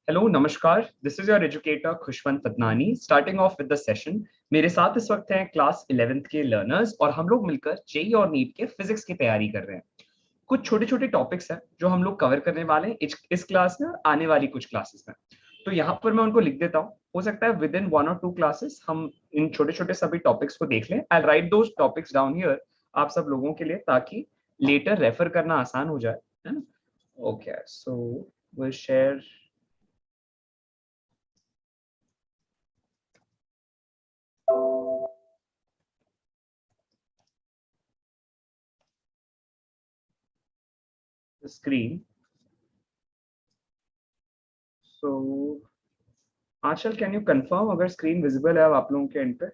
Hello नमस्कार, this is your educator Khushwant Fatnani starting off with the session. मेरे साथ इस वक्त हैं क्लास 11th के लर्नर्स और हम लोग मिलकर जेई और नीट के फिजिक्स की तैयारी कर रहे हैं। कुछ छोटे छोटे टॉपिक्स हैं जो हम लोग कवर करने वाले हैं इस क्लास में और आने वाली कुछ क्लासेस में। तो यहाँ पर मैं उनको लिख देता हूँ, हो सकता है विद इन 1 or 2 क्लासेस हम इन छोटे छोटे सभी टॉपिक्स को देख लें। I write those topics down here आप सब लोगों के लिए, ताकि लेटर रेफर करना आसान हो जाए, है ना। Okay, so will share the screen. So Aanchal, can you confirm अगर स्क्रीन विजिबल है अब आप लोगों के एंड पे?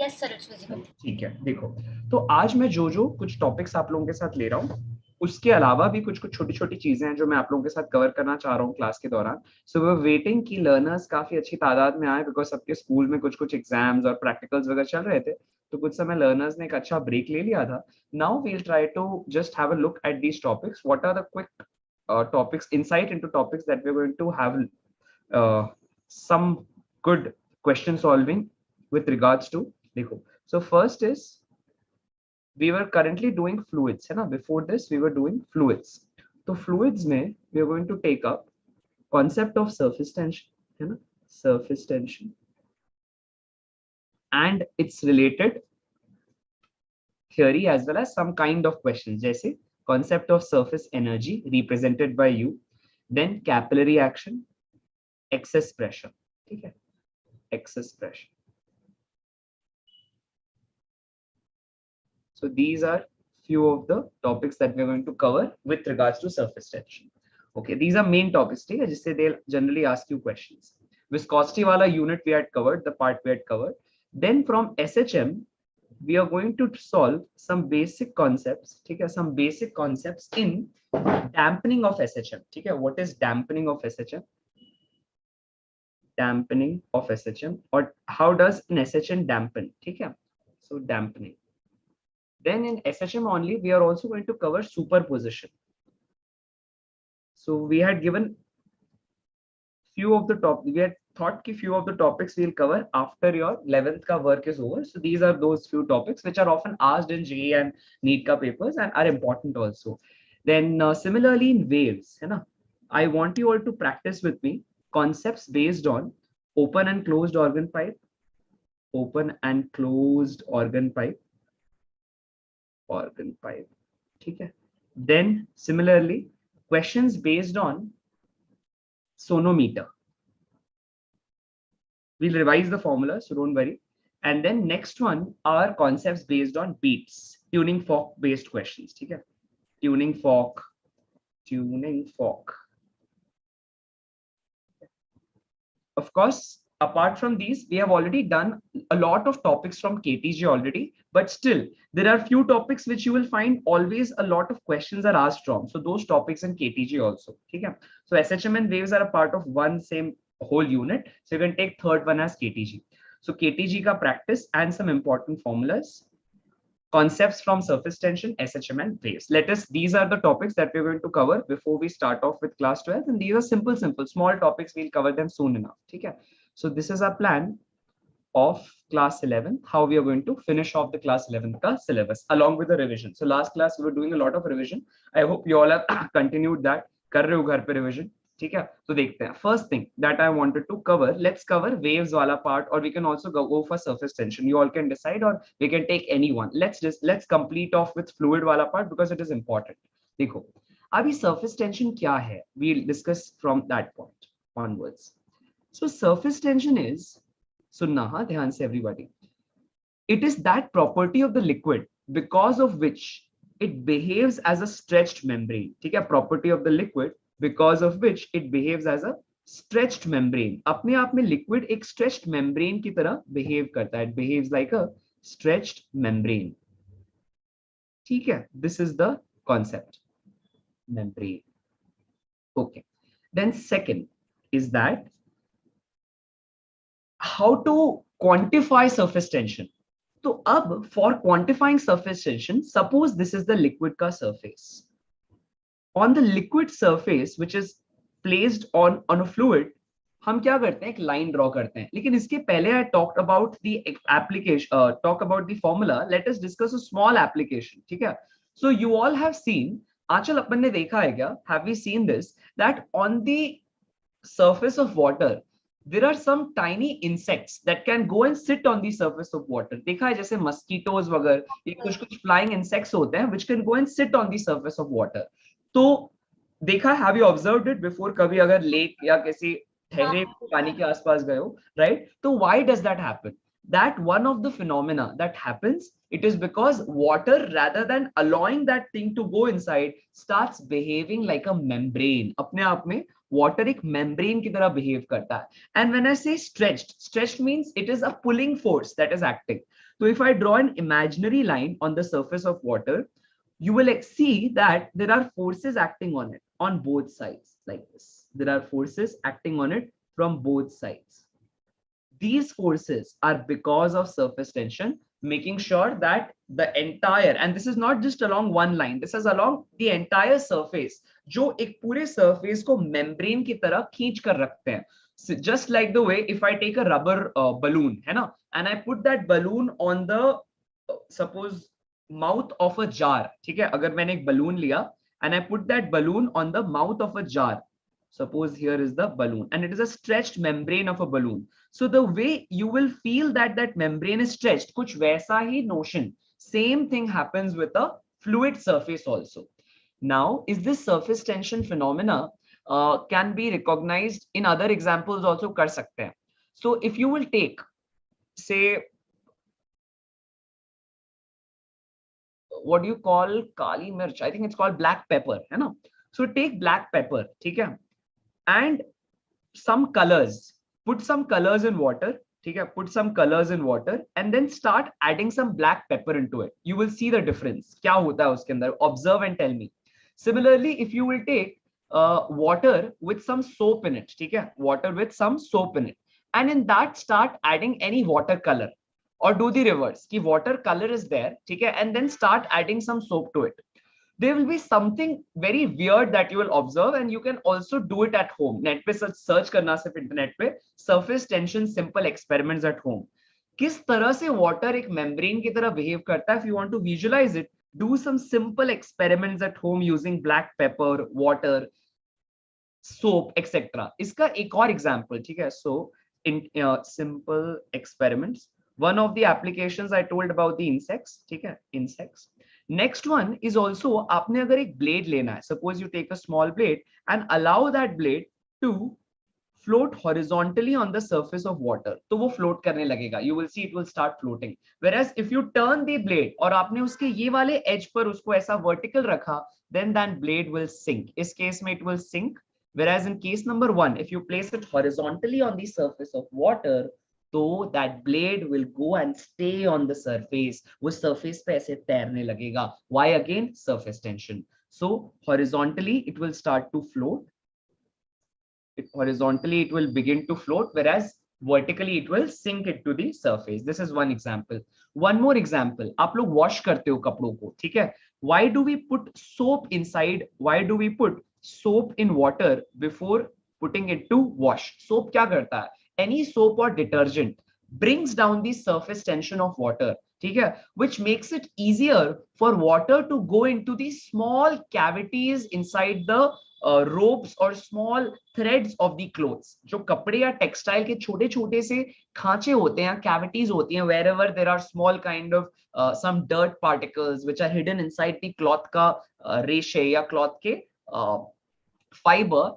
Yes sir, it's visible. ठीक है, देखो, तो आज मैं जो कुछ टॉपिक्स आप लोगों के साथ ले रहा हूँ उसके अलावा भी कुछ कुछ छोटी छोटी चीजें हैं जो मैं आप लोगों के साथ कवर करना चाह रहा हूँ क्लास के दौरान। सो वे वेटिंग की लर्नर्स काफी अच्छी तादाद में आए, बिकॉज सबके स्कूल में कुछ कुछ एग्जाम्स और प्रैक्टिकल्स वगैरह चल रहे थे, तो कुछ समय लर्नर्स ने एक अच्छा ब्रेक ले लिया था। Now we will try to just have a look at these topics, what are the quick topics, insight into topics that we're going to have some good question solving with regards to. देखो, so first is we were currently doing fluids, है ना। Before this we were doing fluids. तो fluids में we are going to take up concept of surface tension, है ना, surface tension and its related theory as well as some kind of questions, जैसे concept of surface energy represented by U, then capillary action, excess pressure, ठीक है, excess pressure. So these are few of the topics that we're going to cover with regards to surface tension. Okay, these are main topics, ठीक है, जिससे they'll generally ask you questions. Viscosity वाला unit we had covered, the part we had covered. Then from SHM we are going to solve some basic concepts, ठीक है, some basic concepts in dampening of SHM, ठीक है। What is dampening of SHM? Dampening of SHM, or how does an SHM dampen, ठीक है, so dampening. Then in SHM only we are also going to cover superposition. So we had given few of the we had thought ki few of the topics we'll cover after your 11th ka work is over. So these are those few topics which are often asked in JEE and NEET ka papers and are important also. Then similarly in waves, है ना, I want you all to practice with me concepts based on open and closed organ pipe, open and closed organ pipe, ठीक है। Then similarly questions based on sonometer. We'll revise the formula, so don't worry. And then next one are concepts based on beats, tuning fork based questions, ठीक है, tuning fork. Of course, apart from these, we have already done a lot of topics from KTG already, but still there are few topics which you will find always a lot of questions are asked from. So those topics in KTG also, okay? So SHM and waves are a part of one same whole unit. So you can take third one as KTG. So KTG ka practice and some important formulas, concepts from surface tension, SHM and waves. These are the topics that we're going to cover before we start off with class 12. And these are simple, small topics. We'll cover them soon enough. Okay? So this is our plan of class 11, how we are going to finish off the class 11 ka syllabus along with the revision. So last class we were doing a lot of revision. I hope you all have continued that. कर रहे हो घर पे revision, ठीक है। तो देखते हैं, first thing that I wanted to cover, let's cover waves wala part, or we can also go for surface tension. You all can decide, or we can take any one. Let's complete off with fluid wala part because it is important. देखो, अभी surface tension क्या है, we'll discuss from that point onwards. So surface tension is, सुनना हाँ ध्यान से everybody, it is that property of the liquid because of which it behaves as a stretched membrane, ठीक है, property of the liquid because of which it behaves as a stretched membrane. अपने आप में liquid एक stretched membrane की तरह behave करता है, it behaves like a stretched membrane, ठीक है। This is the concept, membrane. Okay, then second is that how to quantify surface tension. तो अब for quantifying surface tension, suppose this is the liquid का surface. On the liquid surface, which is placed on a fluid, हम क्या करते हैं, एक line draw करते हैं. लेकिन इसके पहले I talked about the application, talk about the formula. Let us discuss a small application. ठीक है? So you all have seen, आंचल अपन ने देखा है क्या? Have we seen this? That on the surface of water there are some tiny insects that can go and sit on the surface of water. देखा है जैसे mosquitoes वगैरह, ये कुछ flying insects होते हैं which can go and sit on the surface of water. तो देखा, have you observed it before? कभी अगर लेक या किसी ठहरे पानी के आसपास गए हो, right? तो why does that happen? That one of the phenomena that happens, it is because water, rather than allowing that thing to go inside, starts behaving like a membrane. अपने आप में water एक membrane की तरह behave करता है. And when I say stretched means it is a pulling force that is acting. So if I draw an imaginary line on the surface of water, you will see that there are forces acting on it on both sides like this. There are forces acting on it from both sides. These forces are because of surface tension, making sure that the entire, and this is not just along one line, this is along the entire surface, जो एक पूरे surface को membrane की तरह खींच कर रखते हैं. So just like the way if I take a rubber balloon, है ना, and I put that balloon on the suppose mouth of a jar. ठीक है, अगर मैंने एक balloon लिया and I put that balloon on the mouth of a jar. Suppose here is the balloon and it is a stretched membrane of a balloon. So the way you will feel that that membrane is stretched, kuch वैसा ही notion. Same thing happens with a fluid surface also. Now, is this surface tension phenomena can be recognized in other examples also कर सकते हैं. So if you will take, say, what do you call kali mirch? I think it's called black pepper, है ना? So take black pepper, ठीक है? And some colors, put some colors in water, ठीक है? Put some colors in water and then start adding some black pepper into it. You will see the difference. क्या होता है उसके अंदर? Observe and tell me. Similarly, if you will take water with some soap in it, ठीक है? Water with some soap in it, and in that start adding any watercolor, or do the reverse, कि watercolor is there, ठीक है? And then start adding some soap to it. There will be something very weird that you will observe, and you can also do it at home. Net पे search करना सिर्फ internet पे surface tension simple experiments at home. किस तरह से water एक membrane की तरह behave करता है? If you want to visualize it, do some simple experiments at home using black pepper, water, soap, etc. इसका एक और example, ठीक है? So in simple experiments, one of the applications I told about the insects, ठीक है? Insects. Next one is also, आपने अगर एक blade लेना है, suppose you take a small blade and allow that blade to float horizontally on the surface of water, तो वो float करने लगेगा. You will see it will start floating. Whereas if you turn the blade और आपने उसके ये वाले edge पर उसको ऐसा vertical रखा, then that blade will sink. इस case में it will sink. Whereas in case number one, if you place it horizontally on the surface of water, तो that blade will go and stay on the surface. वो surface पे ऐसे तैरने लगेगा. Why again? Surface tension. So horizontally it will start to float. Horizontally it will begin to float, whereas vertically it will sink it to the surface. This is one example. One more example. आप लोग wash करते हो कपड़ों को, ठीक है? Why do we put soap inside? Why do we put soap in water before putting it to wash? Soap क्या करता है? Any soap or detergent brings down the surface tension of water, ठीक है? Which makes it easier for water to go into the small cavities inside the ropes or small threads of the clothes. जो कपड़े या textile के छोटे छोटे से खांचे होते हैं, cavities होती हैं, wherever there are small kind of some dirt particles which are hidden inside the cloth का रेशे या cloth के fiber.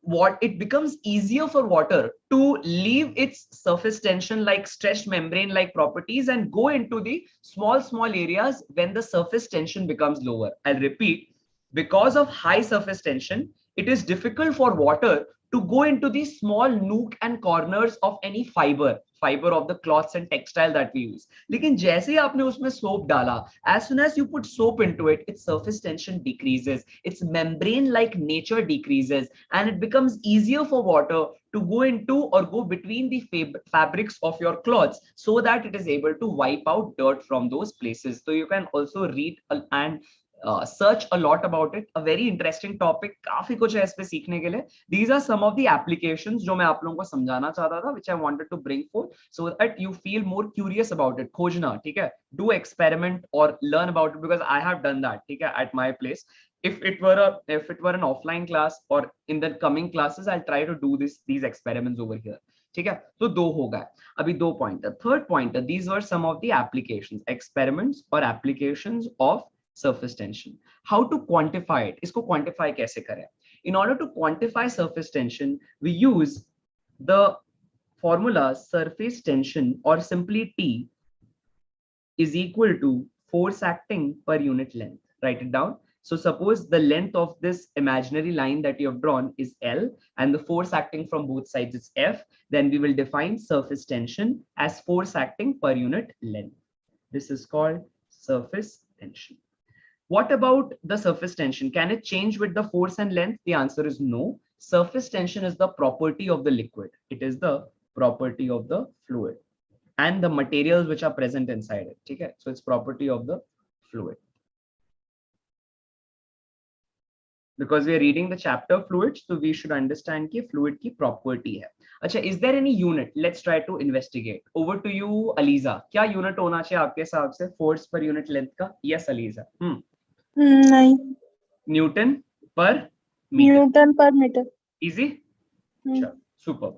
What it becomes easier for water to leave its surface tension like stretched membrane like properties and go into the small areas when the surface tension becomes lower. I'll repeat, because of high surface tension, it is difficult for water to go into the small nook and corners of any fiber of the cloths and textile that we use. लेकिन जैसे आपने उसमें soap डाला, as soon as you put soap into it, its surface tension decreases, its membrane-like nature decreases, and it becomes easier for water to go into or go between the fabrics of your clothes so that it is able to wipe out dirt from those places. So you can also read and search a lot about it. A very interesting topic, काफी कुछ है इस पे सीखने के लिए. These are some of the applications जो मैं आप लोगों को समझाना चाहता था, which I wanted to bring forth so that you feel more curious about it. खोजना, ठीक है? Do experiment or learn about it because I have done that, ठीक है? At my place. If it were an offline class or in the coming classes, I'll try to do these experiments over here. ठीक है? तो दो होगा. अभी दो pointer. Third pointer, these were some of the applications, experiments or applications of surface tension. How to quantify it? इसको quantify कैसे करें? In order to quantify surface tension, we use the formula surface tension, or simply T, is equal to force acting per unit length. Write it down. So suppose the length of this imaginary line that you have drawn is L and the force acting from both sides is F, then we will define surface tension as force acting per unit length. This is called surface tension. What about the surface tension? Can it change with the force and length? The answer is no. Surface tension is the property of the liquid. It is the property of the fluid and the materials which are present inside it. Okay? So it's property of the fluid. Because we are reading the chapter fluids, so we should understand कि fluid की property है. अच्छा, is there any unit? Let's try to investigate. Over to you, Aliza. क्या unit होना चाहिए आपके हिसाब से force per unit length का? Yes, Aliza. नहीं. Newton per meter. Newton per meter. Easy? अच्छा, super.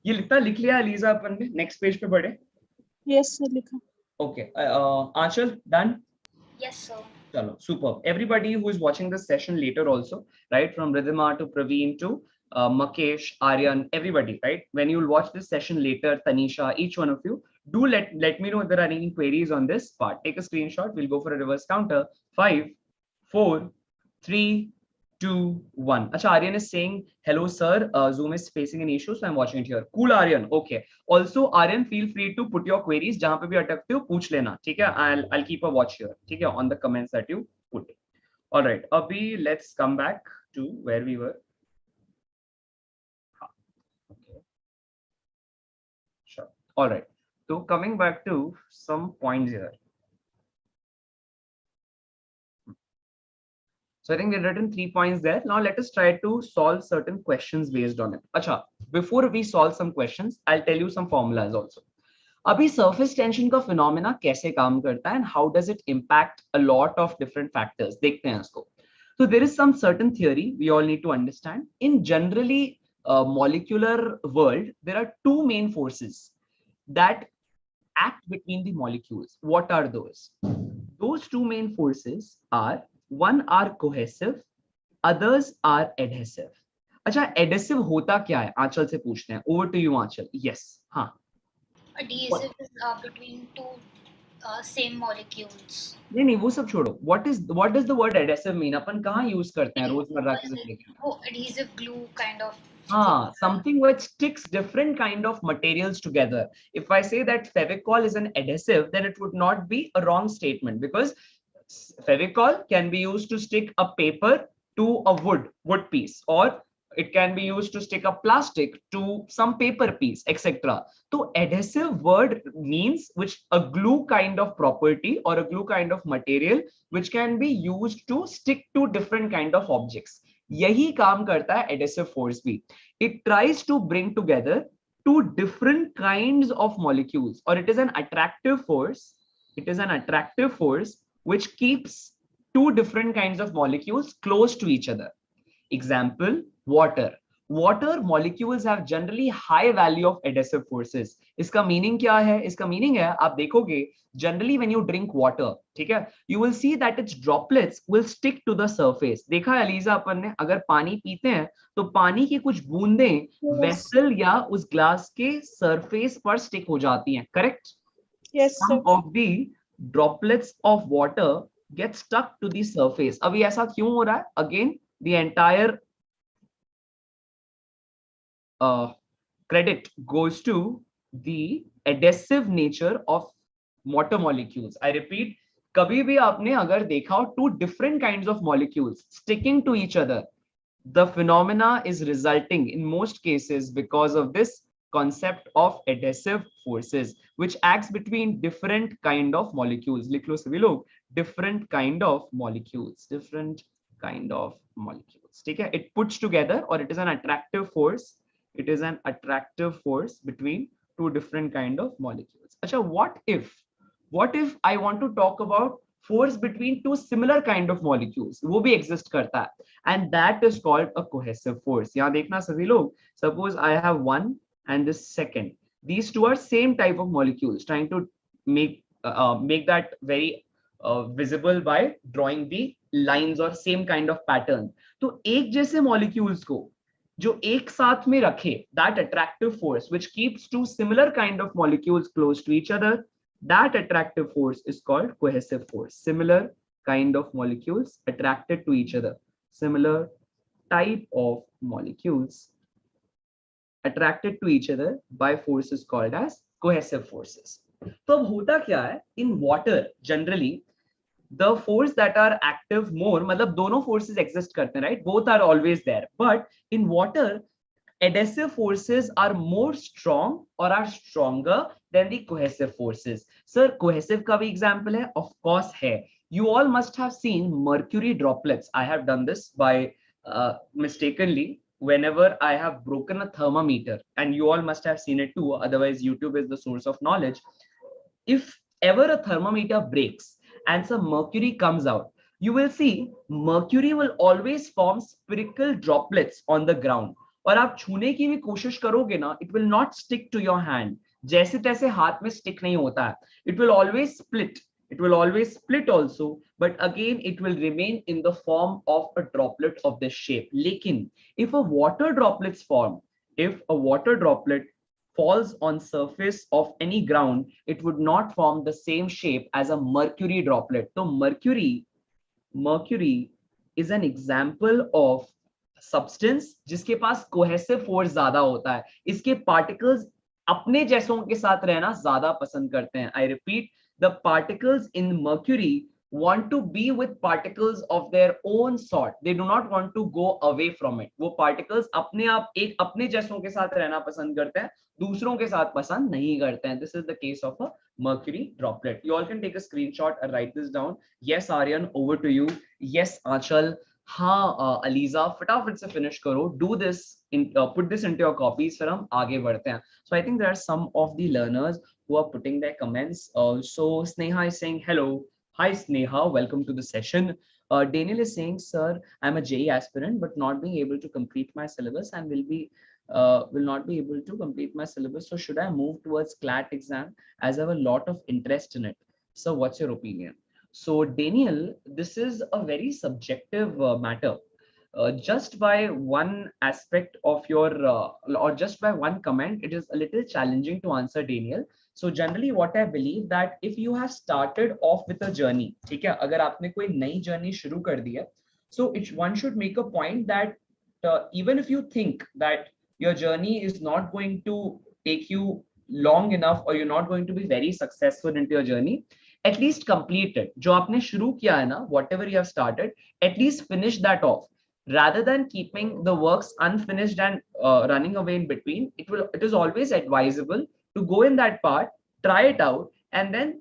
ये लिख लिया अलीजा अपन ने. Next page पे बढ़े. Yes sir, लिखा. Okay. Aanchal, done? Yes, sir. Chalo, super. Everybody who is watching this session later also, right? From Ridhima to Praveen to Makesh, Aryan, everybody, right? When you'll watch this session later, Tanisha, each one of you, do let me know if there are any queries on this part. Take a screenshot. We'll go for a reverse counter. 5, 4, 3, 2, 1. Acha, Aryan is saying, hello, sir. Zoom is facing an issue, so I'm watching it here. Cool, Aryan. Okay. Also, Aryan, feel free to put your queries. जहाँ पे भी अटकते हो, पूछ लेना. ठीक है? I'll keep a watch here. ठीक है? On the comments that you put. All right. Abhi, let's come back to where we were. Okay. Sure. All right. So coming back to some points here. So I think we've written 3 points there. Now let us try to solve certain questions based on it. Acha, before we solve some questions, I'll tell you some formulas also. Abhi surface tension का phenomena कैसे काम करता है and how does it impact a lot of different factors? देखते हैं इसको. So there is some certain theory we all need to understand. In generally molecular world, there are two main forces that act between the molecules. What are those? Those two main forces are, one are cohesive, others are adhesive. अच्छा, adhesive होता क्या है? आंचल से पूछते हैं. Over to you, Aanchal. Yes. हाँ. Adhesive is between two same molecules. नहीं वो सब छोड़ो. What does the word adhesive mean? अपन कहाँ use करते हैं रोजमर्रा की जिंदगी में? Oh, adhesive glue kind of. Something which sticks different kind of materials together. If I say that Fevicol is an adhesive, then it would not be a wrong statement because Fevicol can be used to stick a paper to a wood piece, or it can be used to stick a plastic to some paper piece, etc. So adhesive word means which a glue kind of property or a glue kind of material which can be used to stick to different kind of objects. यही काम करता है adhesive force भी. It tries to bring together two different kinds of molecules, or it is an attractive force. It is an attractive force which keeps two different kinds of molecules close to each other. Example, water. Water molecules have generally high value of adhesive forces. इसका meaning क्या है? इसका meaning है, आप देखोगे, generally when you drink water, ठीक है, you will see that its droplets will stick to the surface. देखा है अलीजा अपन ने, अगर पानी पीते हैं तो पानी की कुछ बूंदें वेसल या उस ग्लास के सरफेस पर स्टिक हो जाती हैं. Correct? Yes sir. Some of the droplets of water get stuck to the surface. अभी ऐसा क्यों हो रहा है? Again, the entire credit goes to the adhesive nature of water molecules. I repeat, कभी भी आपने अगर देखा हो two different kinds of molecules sticking to each other, the phenomena is resulting in most cases because of this concept of adhesive forces which acts between different kind of molecules. लिख लो सभी लोग, different kind of molecules, different kind of molecules. ठीक है, it puts together, or it is an attractive force. It is an attractive force between two different kind of molecules. अच्छा, what if I want to talk about force between two similar kind of molecules? वो भी exist करता है, and that is called a cohesive force. यहाँ देखना सभी लोग, suppose I have one and this second. These two are same type of molecules, trying to make that very visible by drawing the lines or same kind of pattern. तो एक जैसे molecules को जो एक साथ में रखे, that attractive force which keeps two similar kind of molecules close to each other, that attractive force is called cohesive force. Similar kind of molecules attracted to each other, similar type of molecules attracted to each other by forces called as cohesive forces. तो अब होता क्या है, in water generally the force that are active more, मतलब दोनों forces exist करते हैं, right? Both are always there, but in water adhesive forces are more strong or are stronger than the cohesive forces. Sir, cohesive का भी example है? Of course है. You all must have seen mercury droplets. I have done this by mistakenly whenever I have broken a thermometer, and you all must have seen it too. Otherwise, YouTube is the source of knowledge. If ever a thermometer breaks and some mercury comes out, you will see mercury will always form spherical droplets on the ground. और आप छूने की भी कोशिश करोगे ना, it will not stick to your hand. जैसे तैसे हाथ में stick नहीं होता है. It will always split. It will always split also, but again it will remain in the form of a droplet of this shape. लेकिन if a water droplets form, if a water droplet falls on surface of any ground, it would not form the same shape as a mercury droplet. So mercury is an example of substance जिसके पास cohesive force ज्यादा होता है. इसके particles अपने जैसों के साथ रहना ज्यादा पसंद करते हैं. I repeat, the particles in mercury want to be with particles of their own sort. They do not want to go away from it. वो particles अपने आप एक अपने जैसों के साथ रहना पसंद करते हैं, दूसरों के साथ पसंद नहीं करते हैं. This is the case of a mercury droplet. You all can take a screenshot and write this down. Yes, Aryan, over to you. Yes, Achal. हाँ अलीजा, फटाफट से फिनिश करो. Do this, put this into your copies. फिर हम आगे बढ़ते हैं. So I think there are some of the learners who are putting their comments. So Sneha is saying hello. Hi Sneha, welcome to the session. Daniel is saying, sir, I'm a JEE aspirant but not being able to complete my syllabus and will not be able to complete my syllabus. So should I move towards CLAT exam as I have a lot of interest in it? So what's your opinion? So Daniel, this is a very subjective matter. Just by one aspect of your or just by one comment, it is a little challenging to answer, Daniel. So generally what I believe that if you have started off with a journey, ठीक है, अगर आपने कोई नई journey शुरू कर दी है, so one should make a point that even if you think that your journey is not going to take you long enough or you're not going to be very successful into your journey, at least complete it. जो आपने शुरू किया है ना, whatever you have started, at least finish that off. Rather than keeping the works unfinished and running away in between, it is always advisable to go in that part, try it out, and then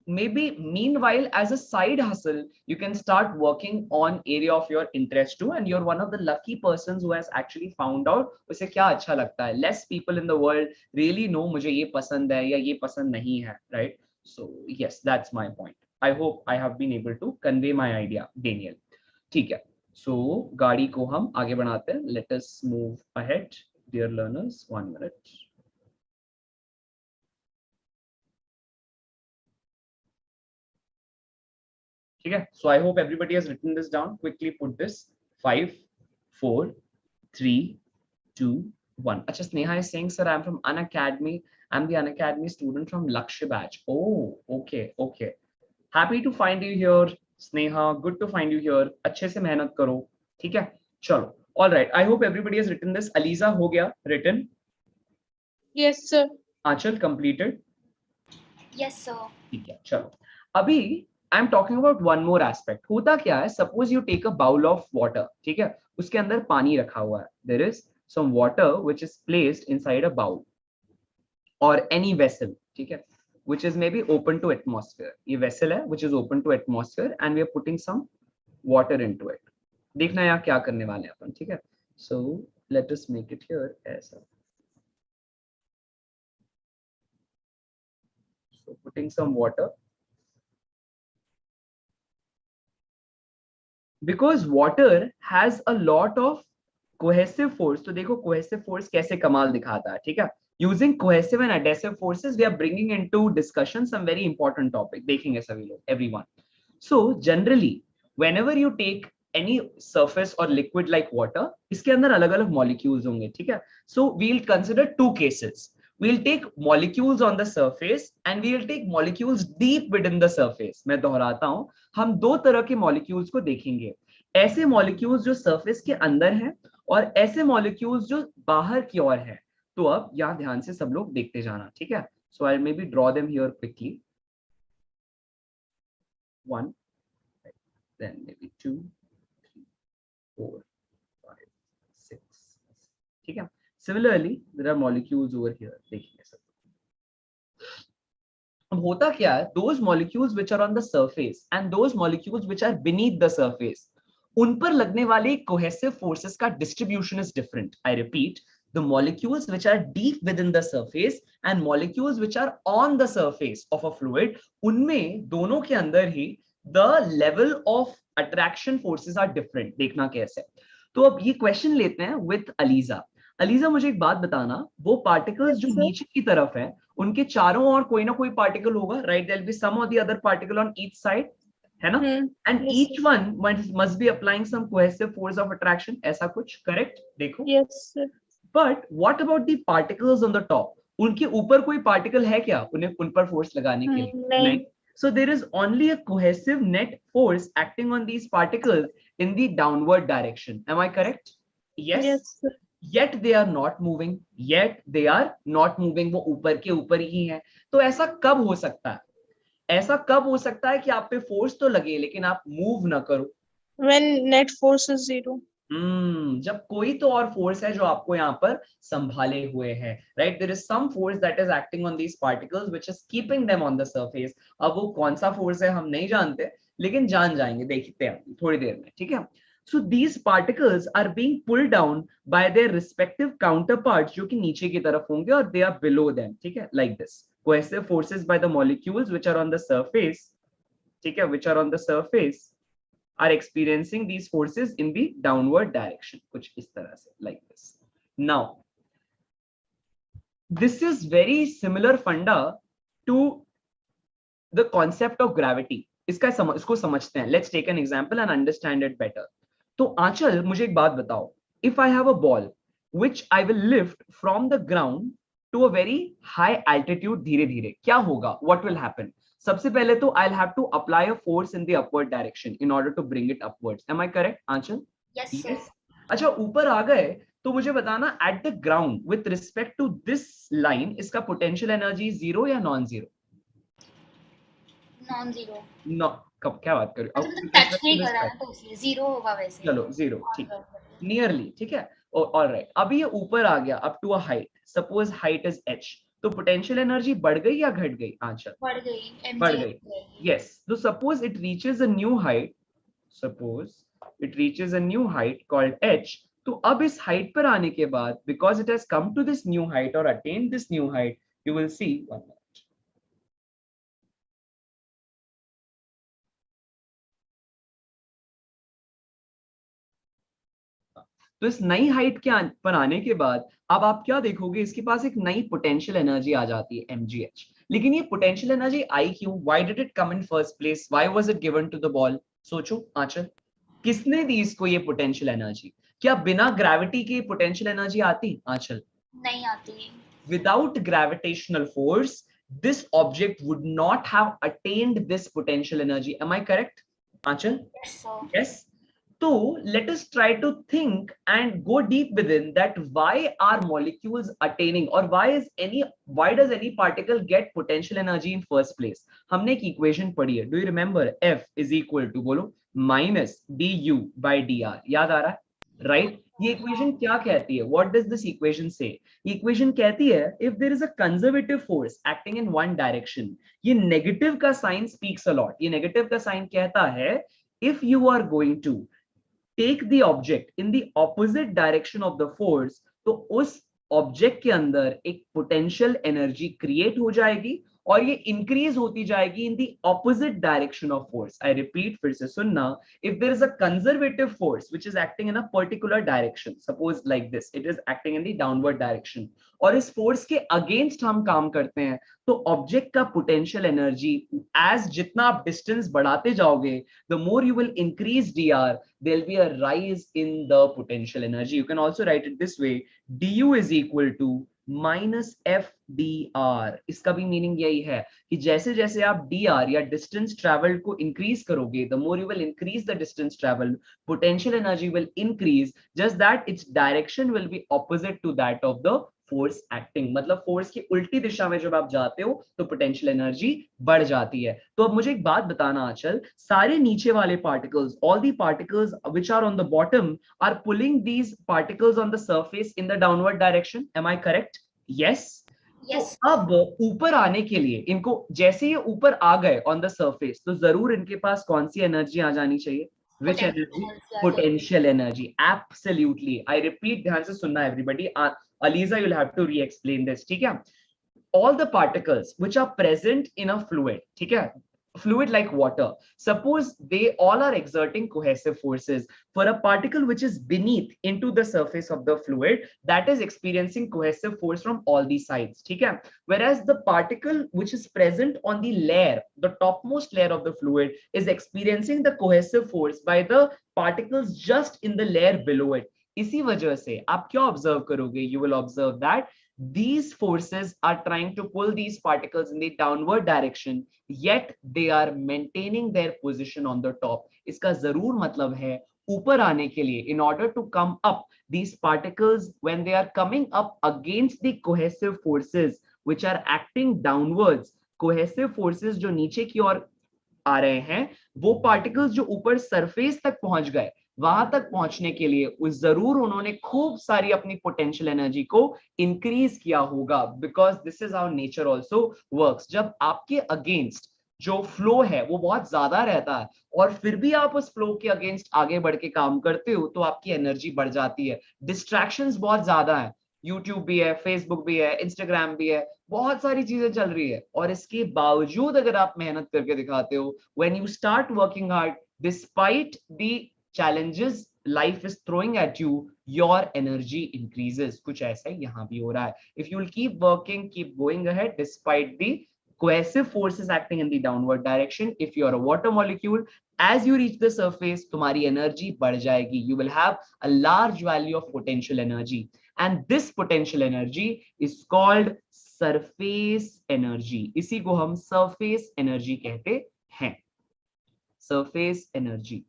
maybe meanwhile as a side hustle you can start working on area of your interest too, and you're one of the lucky persons who has actually found out उसे क्या अच्छा लगता है. Less people in the world really know मुझे ये पसंद है या ये पसंद नहीं है, right? So yes, that's my point. I hope I have been able to convey my idea, Daniel. ठीक है, so गाड़ी को हम आगे बढ़ाते हैं. Let us move ahead, dear learners. 1 minute. ठीक है, so I hope everybody has written this down. Quickly put this. 5, 4, 3, 2, 1. अच्छा, Sneha is saying, sir, I'm from Unacademy. I'm the Unacademy student from Lakshya batch. Oh, okay. Happy to find you here, Sneha. Good to find you here. अच्छे से मेहनत करो. ठीक है, चलो. All right. I hope everybody has written this. Aliza हो गया written? Yes, sir. Achal completed? Yes, sir. ठीक है, चलो. अभी I'm talking about one more aspect. होता क्या है? Suppose you take a bowl of water. ठीक है, उसके अंदर पानी रखा हुआ है. There is some water which is placed inside a bowl. or any vessel, ठीक है, which is maybe open to atmosphere. ये vessel है which is open to atmosphere and we are putting some water into it. देखना यहाँ क्या करने वाले हैं अपन, ठीक है. So let us make it here ऐसा. So putting some water. Because water has a lot of cohesive force. तो देखो cohesive force कैसे कमाल दिखाता है, ठीक है. Using cohesive and adhesive forces, we are bringing into discussion some very important topic. देखेंगे सभी लोग, everyone. So generally, whenever you take any surface or liquid like water, इसके अंदर अलग-अलग molecules होंगे, ठीक है. So we'll consider two cases. We'll take molecules on the surface and we'll take molecules deep within the surface. मैं दोहराता हूं, हम दो तरह के molecules को देखेंगे. ऐसे molecules जो surface के अंदर हैं और ऐसे molecules जो बाहर की ओर हैं. तो अब यहाँ ध्यान से सब लोग देखते जाना, ठीक है. So I'll maybe draw them here quickly. 1, then maybe 2, 3, 4, 5, 6. ठीक है. Similarly, there are molecules over here. देखिए सब. अब होता क्या है? Those molecules which are on the surface and those molecules which are beneath the surface, उन पर लगने वाली cohesive forces का distribution is different. I repeat, the molecules which are deep within the surface and molecules which are on the surface of a fluid, उनमें दोनों के अंदर ही the level of attraction forces are different. देखना कैसे. तो अब ये question लेते हैं with Aliza. अलीजा मुझे एक बात बताना, वो पार्टिकल्स जो नीचे की तरफ है उनके चारों ओर कोई ना कोई पार्टिकल होगा, right? There will be some of the other particle on each side, है ना? And each one must be applying some cohesive force of attraction, ऐसा कुछ, करेक्ट? देखो. Yes sir. But what about the particles on the top? उनके ऊपर कोई particle है क्या उन्हें उन पर फोर्स लगाने के लिए? नहीं. So there is only a cohesive net force acting on these particles in the downward direction. Am I correct? Yes. Yes sir. Yet they are not moving. Yet they are not moving. वो ऊपर के ऊपर ही है. तो ऐसा कब हो सकता है? ऐसा कब हो सकता है कि आप पे फोर्स तो लगे लेकिन आप मूव ना करो? When net force is 0. जब कोई तो और फोर्स है जो आपको यहाँ पर संभाले हुए है, right? There is some force that is acting on these particles which is keeping them on the surface. अब वो कौन सा फोर्स है हम नहीं जानते, लेकिन जान जाएंगे, देखते हैं थोड़ी देर में, ठीक है. So these particles are being pulled down by their respective counterparts जो कि नीचे की तरफ होंगे और they are below them, ठीक है, like this. Cohesive forces by the molecules which are on the surface, ठीक है, which are on the surface are experiencing these forces in the downward direction, कुछ इस तरह से, like this. Now, this is very similar funda to the concept of gravity. इसको समझते हैं. Let's take an example and understand it better. तो आंचल मुझे एक बात बताओ, if I have a ball which I will lift from the ground to a very high altitude, धीरे धीरे क्या होगा? What will happen? सबसे पहले तो I'll have to apply a force in the upward direction in order to bring it upwards. Am I correct, Aanchal? Yes sir. अच्छा, ऊपर आ गए तो मुझे बताना at the ground with respect to this line इसका potential energy जीरो या non zero? Non zero. No, कब क्या बात कर रहे हो? मतलब टच नहीं कर रहा है तो इसलिए जीरो होगा वैसे. चलो जीरो, ठीक, नियरली, ठीक है. ऑलराइट, अभी ये ऊपर आ गया up to a height. Suppose height is h, तो पोटेंशियल एनर्जी बढ़ गई या घट गई? आंसर बढ़ गई. बढ़ गई. यस. तो suppose it reaches a new height, suppose it reaches a new height called h. तो अब इस हाइट पर आने के बाद, because it has come to this new height और attend this new height, you will see, one minute, तो इस नई हाइट के पर आने के बाद अब आप क्या देखोगे? इसके पास एक नई पोटेंशियल एनर्जी आ जाती है, mgh. लेकिन ये पोटेंशियल एनर्जी आई क्यों? Why did it come in first place? Why was it given to the ball? सोचो आंचल, किसने दी इसको ये पोटेंशियल एनर्जी? क्या बिना ग्रेविटी के पोटेंशियल एनर्जी आती? आंचल नहीं आती. Without gravitational force, this object would not have attained this potential energy. Am I correct, Aanchal? Yes sir. Yes. So let us try to think and go deep within that. Why are molecules attaining, or why does any particle get potential energy in first place? हमने एक equation पढ़ी है. Do you remember? F is equal to, बोलो, minus du by dr. याद आ रहा है? Right? ये equation क्या कहती है? What does this equation say? Equation कहती है if there is a conservative force acting in one direction, ये नेगेटिव का साइन स्पीक्स अ लॉट। ये नेगेटिव का साइन कहता है if you are going to take the object in the opposite direction of the force, तो उस object के अंदर एक पोटेंशियल एनर्जी क्रिएट हो जाएगी और ये इंक्रीज होती जाएगी इन the opposite direction of force. I repeat, फिर से सुनना, if there is a conservative force which is acting in a particular direction, suppose like this, it is acting in the downward direction, और इस force के against हम काम करते हैं, तो ऑब्जेक्ट का पोटेंशियल एनर्जी एज जितना आप डिस्टेंस बढ़ाते जाओगे, the more you will increase dr, there will be a rise in the potential energy. You can also write it this way, du is equal to minus F D R. इसका भी meaning यही है कि जैसे जैसे आप D R या distance travelled को इंक्रीज करोगे, the more you will increase the distance travelled, potential energy will increase, just that its direction will be opposite to that of the force acting. मतलब फोर्स की उल्टी दिशा में जब आप जाते हो तो पोटेंशियल एनर्जी बढ़ जाती है। तो अब मुझे एक बात बताना आंचल, सारे नीचे वाले particles, all the particles which are on the bottom are pulling these particles on the surface in the downward direction, am I correct? Yes. Yes. तो अब ऊपर आने के लिए इनको, जैसे ये ऊपर आ गए ऑन द सरफेस, तो जरूर इनके पास कौन सी एनर्जी आ जानी चाहिए? Which energy? Potential energy. Absolutely. I repeat, ध्यान से सुनना everybody. Aliza, you'll have to re-explain this. ठीक है? All the particles which are present in a fluid, ठीक है? Fluid like water. Suppose they all are exerting cohesive forces. For a particle which is beneath into the surface of the fluid, that is experiencing cohesive force from all these sides. ठीक है? Whereas the particle which is present on the layer, the topmost layer of the fluid, is experiencing the cohesive force by the particles just in the layer below it. इसी वजह से आप क्या observe करोगे? You will observe that these forces are trying to pull these particles in the downward direction, yet they are maintaining their position on the top. इसका जरूर मतलब है ऊपर आने के लिए, in order to come up, these particles when they are coming up against the cohesive forces which are acting downwards, cohesive forces जो नीचे की ओर आ रहे हैं, वो पार्टिकल्स जो ऊपर सरफेस तक पहुंच गए, वहां तक पहुंचने के लिए उस जरूर उन्होंने खूब सारी अपनी पोटेंशियल एनर्जी को इंक्रीज किया होगा, because this is how nature also works. जब आपके अगेंस्ट जो फ्लो है वो बहुत ज्यादा रहता है और फिर भी आप उस फ्लो के अगेंस्ट आगे बढ़ के काम करते हो, तो आपकी एनर्जी बढ़ जाती है। डिस्ट्रैक्शंस बहुत ज्यादा है, यूट्यूब भी है, फेसबुक भी है, इंस्टाग्राम भी है, बहुत सारी चीजें चल रही है, और इसके बावजूद अगर आप मेहनत करके दिखाते हो, when you start working hard despite the challenges life is throwing at you, your energy increases. कुछ ऐसा ही यहाँ भी हो रहा है. If you will keep working, keep going ahead despite the cohesive forces acting in the downward direction, if you are a water molecule, as you reach the surface, तुम्हारी energy बढ़ जाएगी. You will have a large value of potential energy, and this potential energy is called surface energy. इसी को हम surface energy कहते हैं. Surface energy.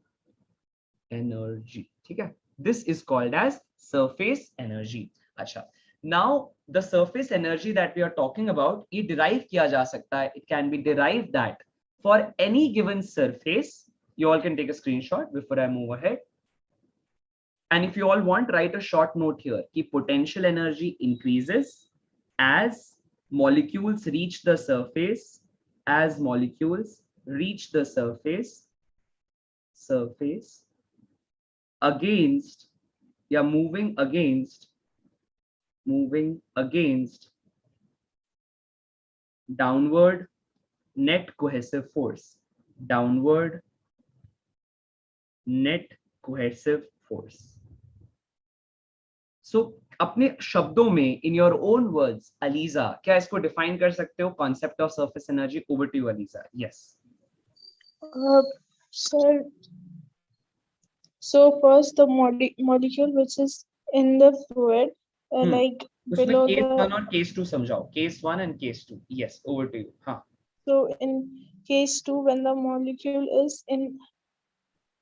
ठीक है? This is called as surface energy. अच्छा, now the surface energy that we are talking about, ये derive किया जा सकता है. It can be derived that for any given surface, you all can take a screenshot before I move ahead. And if you all want, write a short note here कि potential energy increases as molecules reach the surface, as molecules reach the surface against, yeah, moving against downward net cohesive force, downward net cohesive force. So अपने शब्दों में, in your own words, Aliza, क्या इसको define कर सकते हो? Concept of surface energy. Over to you, Aliza. Yes. Sir, so first the molecule which is in the fluid, like उसमें below case the. 1 और case 2 समझाओ. Case 1 and case 2. Yes, over to you. हाँ. So in case 2, when the molecule is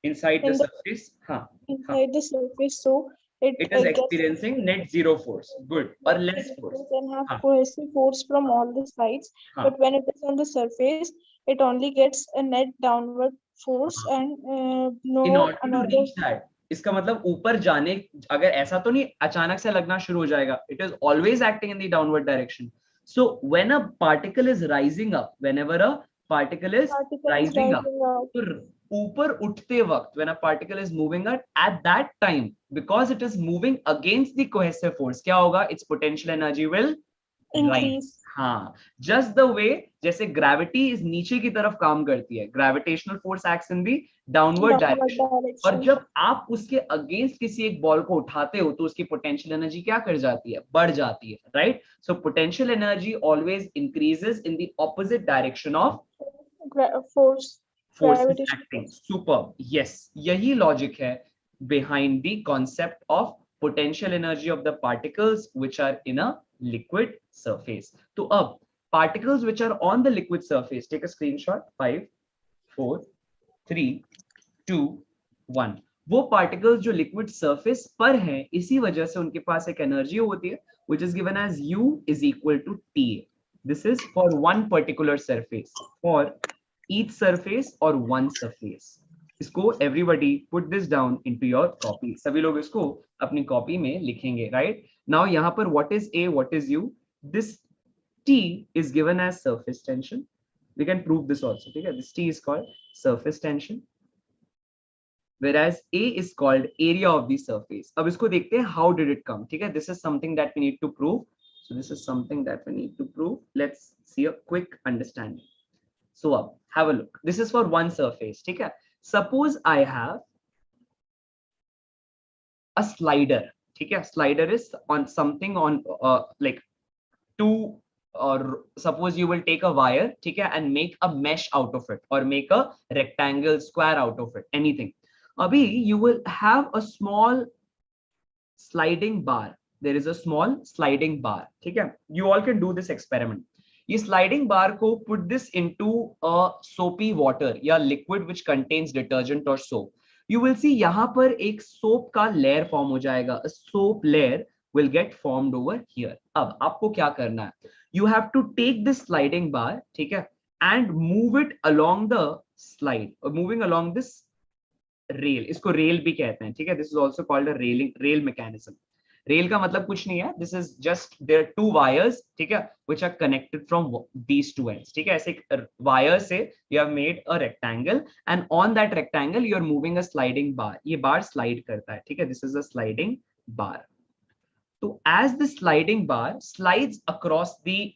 inside the surface, हाँ. Inside the surface, so it is experiencing net zero force. Good. Or less force. It can have cohesive force from all the sides, but when it is on the surface, it only gets a net downward force, and no. In order to reach that, इसका मतलब ऊपर जाने, अगर ऐसा तो नहीं अचानक से लगना शुरू हो जाएगा, it is always acting in the downward direction. So when a particle is rising up, whenever a particle is Particle is rising up, rising up. तो ऊपर उठते वक्त when a particle is moving up at that time, because it is moving against the cohesive force, क्या होगा, it's potential energy will rise. Increase. हाँ, just the way जैसे gravity इस नीचे की तरफ काम करती है, gravitational force acts in the downward Downward direction, और direction. जब आप उसके अगेंस्ट किसी एक बॉल को उठाते हो तो उसकी पोटेंशियल एनर्जी क्या कर जाती है, बढ़ जाती है, right. So potential energy always increases in the opposite direction of Force. forces Gravitational acting. force. Superb. Yes, यही logic है behind the concept of potential energy of the particles which are in a liquid surface. तो अब particles which are on the liquid surface, take a screenshot. 5, 4, 3, 2, 1. वो particles जो liquid surface पर हैं, इसी वजह से उनके पास एक energy होती है which is given as U is equal to TA. This is for one particular surface. For each surface or one surface. इसको everybody put this down into your copy. सभी लोग इसको अपनी कॉपी में लिखेंगे, right? Now यहाँ पर what is A, what is U? This T is given as surface tension. We can prove this also. ठीक है? This T is called surface tension, whereas A is called area of the surface. अब इसको देखते हैं how did it come. ठीक है? This is something that we need to prove. So this is something that we need to prove. Let's see a quick understanding. So up, have a look. This is for one surface. ठीक है? Suppose I have a slider. ठीक है? Slider is on something on like two, or suppose you will take a wire, ठीक है, and make a mesh out of it, or make a rectangle, square out of it, anything. Abhi you will have a small sliding bar. There is a small sliding bar. ठीक है? You all can do this experiment. ये sliding बार को put this into a soapy water या liquid which contains detergent or soap. You will see यहाँ पर एक soap का layer form हो जाएगा. A soap layer will get formed over here. अब आपको क्या करना है? You have to take this sliding bar, ठीक है, and move it along the slide, or moving along this rail. इसको rail भी कहते हैं, ठीक है? This is also called a rail mechanism. Rail का मतलब कुछ नहीं है, this is just there two wires, ठीक है, which are connected from these two ends. ठीक है? ऐसे वायर से you have made a rectangle, and on that rectangle you are moving a sliding bar. ये बार स्लाइड करता है, ठीक है? This is a sliding bar. तो as the sliding bar slides across the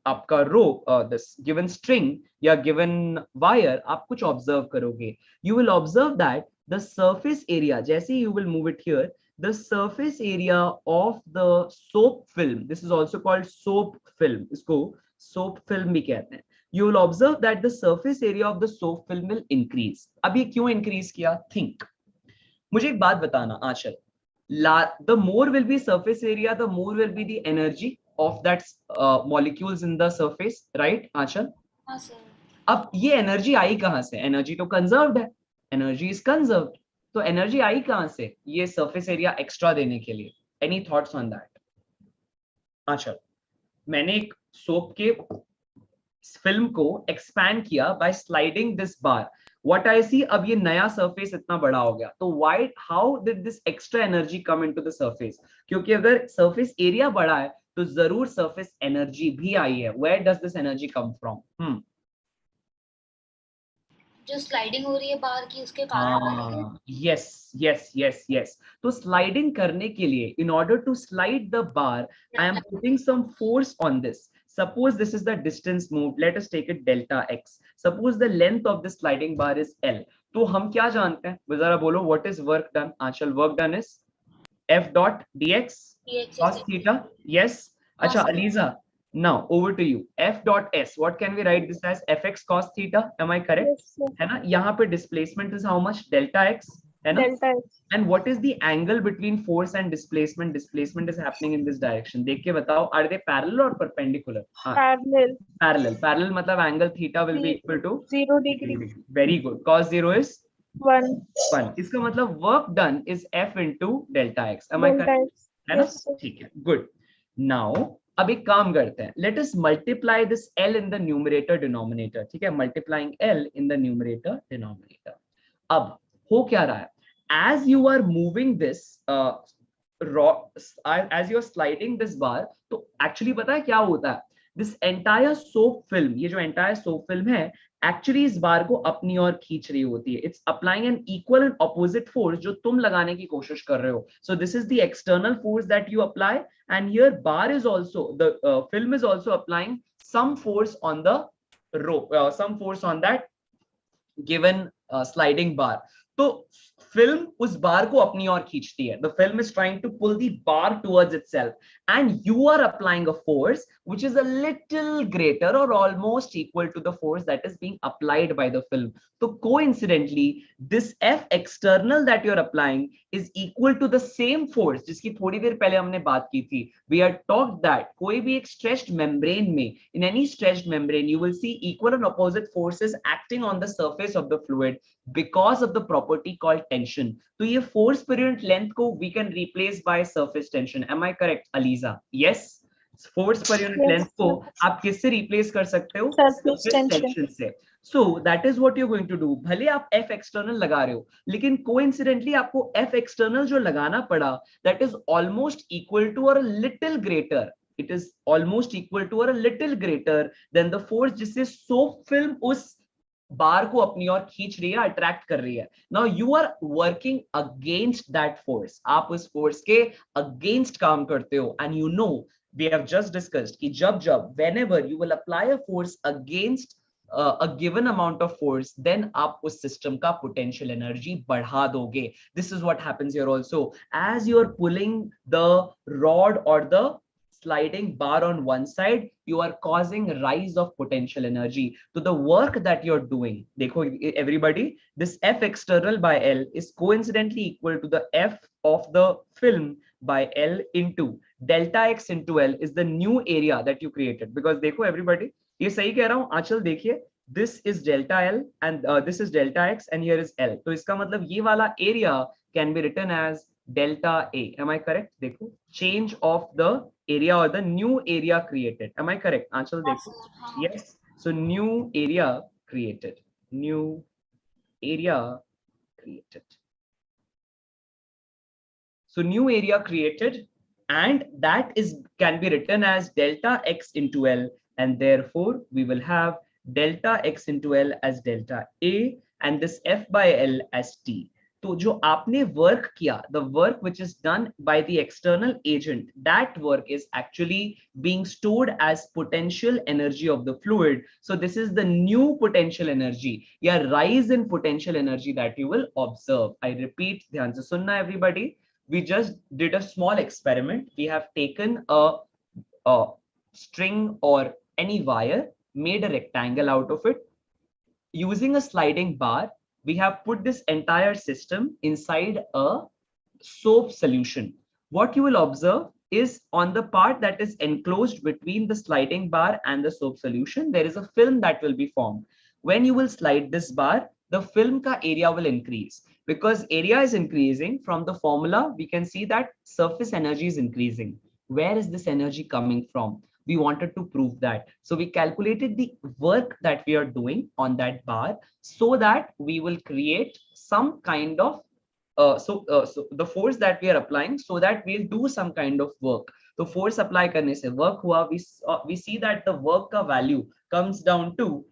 आपका रोप, दिस गिवन स्ट्रिंग या given wire, आप कुछ ऑब्जर्व करोगे. You will observe that the surface area, जैसे you will move it here, the surface area of the soap film, this is also called soap film, इसको soap film भी कहते हैं. You will observe that the surface area of the soap film will increase. अब ये क्यों increase किया? Think. मुझे एक बात बताना आंचल, the more will be surface area, the more will be the energy of that molecules in the surface, right आंचल? हाँ sir. अब ये एनर्जी आई कहां से? एनर्जी तो कंजर्व्ड है, एनर्जी इज कंजर्व्ड. तो एनर्जी आई कहां से? ये सरफेस एरिया एक्स्ट्रा देने के लिए. Any thoughts on that? अच्छा, मैंने एक सोप के फिल्म को एक्सपैंड किया by sliding this bar. What I see, अब ये नया सरफेस इतना बड़ा हो गया, तो why, how did this extra energy come into the surface? क्योंकि अगर सरफेस एरिया बड़ा है तो जरूर सरफेस एनर्जी भी आई है. Where does this energy come from? जो स्लाइडिंग हो रही है बाहर की, उसके कारण. Yes yes yes yes. तो स्लाइडिंग करने के लिए, in order to slide the bar, I am putting some force on this. Suppose this is the distance moved. Let us take it delta x. Suppose the length of the sliding bar is L. तो हम क्या जानते हैं? जरा बोलो, what is work done? Achal, work done is F dot dx cos theta. Yes. अच्छा, Aliza. Now over to you. F dot s. What can we write this as? Fx cos theta. Am I correct? Yes, sir. है ना? यहाँ पे displacement is how much? Delta x. है ना? Delta x. And what is the angle between force and displacement? Displacement is happening in this direction. देख के बताओ, are they parallel or perpendicular? Parallel. Parallel मतलब angle theta will be equal to 0 degree. Very good. Cos 0 is 1. 1. इसका मतलब work done is F into delta x. Am I Delta correct? x. है ना? Yes, sir. ठीक है. Good. Now अब एक काम करते हैं. Let us multiply this L in the numerator denominator. ठीक है? Multiplying L in the numerator denominator. अब हो क्या रहा है? as you are moving this as you're sliding this bar, तो actually पता है क्या होता है, this entire soap film, ये जो entire soap film है, actually इस बार को अपनी ओर खींच रही होती है. It's applying an equal and opposite force जो तुम लगाने की कोशिश कर रहे हो. So this is the external force that you apply, and here bar is also, the film is also applying some force on the rope, some force on that given sliding bar. तो film उस बार को अपनी ओर खींचती है. The film is trying to pull the bar towards itself, and you are applying a force which is a little greater or almost equal to the force that is being applied by the film. So coincidentally, this F external that you're applying is equal to the same force जिसकी थोड़ी देर पहले हमने बात की थी. We had talked that कोई भी एक stretched membrane में, in any stretched membrane, you will see equal and opposite forces acting on the surface of the fluid because of the property called tension. तो ये force per unit length को we can replace by surface tension. Am I correct, Aliza? Yes. Force per unit Yes, length को आप किससे replace कर सकते हो? surface tension. tension से. So that is what you're going to do. भले आप F external लगा रहे हो, लेकिन coincidentally आपको F external जो लगाना पड़ा, that is almost equal to or a little greater. It is almost equal to or a little greater than the force जिससे soap film उस बार को अपनी ओर खींच रही है, अट्रैक्ट कर रही है. Now you are working against that force. आप उस फोर्स के अगेंस्ट काम करते हो, and you know we have just discussed कि जब whenever you will apply a force against a given amount of force, then आप उस system का potential energy बढ़ा दोगे. This is what happens here also. As you are pulling the rod or the sliding bar on one side, you are causing rise of potential energy. So the work that you're doing, देखो everybody, this F external by L is coincidentally equal to the F of the film by L into delta X into L is the new area that you created. Because देखो everybody, ये सही कह रहा हूँ आंचल, देखिए this is delta L and this is delta X and here is L. तो इसका मतलब ये वाला area can be written as delta A. Am I correct? देखो change of the area or the new area created. Am I correct? आंचल देखो. Yes. So new area created. New area created. So new area created, and that is can be written as delta X into L, and therefore we will have delta X into L as delta A and this F by L as T. तो जो आपने work किया, the work which is done by the external agent, that work is actually being stored as potential energy of the fluid. So this is the new potential energy, या rise in potential energy that you will observe. I repeat, ध्यान से सुनना everybody. We just did a small experiment. We have taken a string or any wire, made a rectangle out of it. Using a sliding bar, we have put this entire system inside a soap solution. What you will observe is on the part that is enclosed between the sliding bar and the soap solution, there is a film that will be formed. When you will slide this bar, the film ka area will increase. Because area is increasing, from the formula, we can see that surface energy is increasing. Where is this energy coming from? We wanted to prove that. So we calculated the work that we are doing on that bar so that we will create some kind of, so the force that we are applying so that we'll do some kind of work. So force apply करने से work हुआ, we see that the work का value comes down to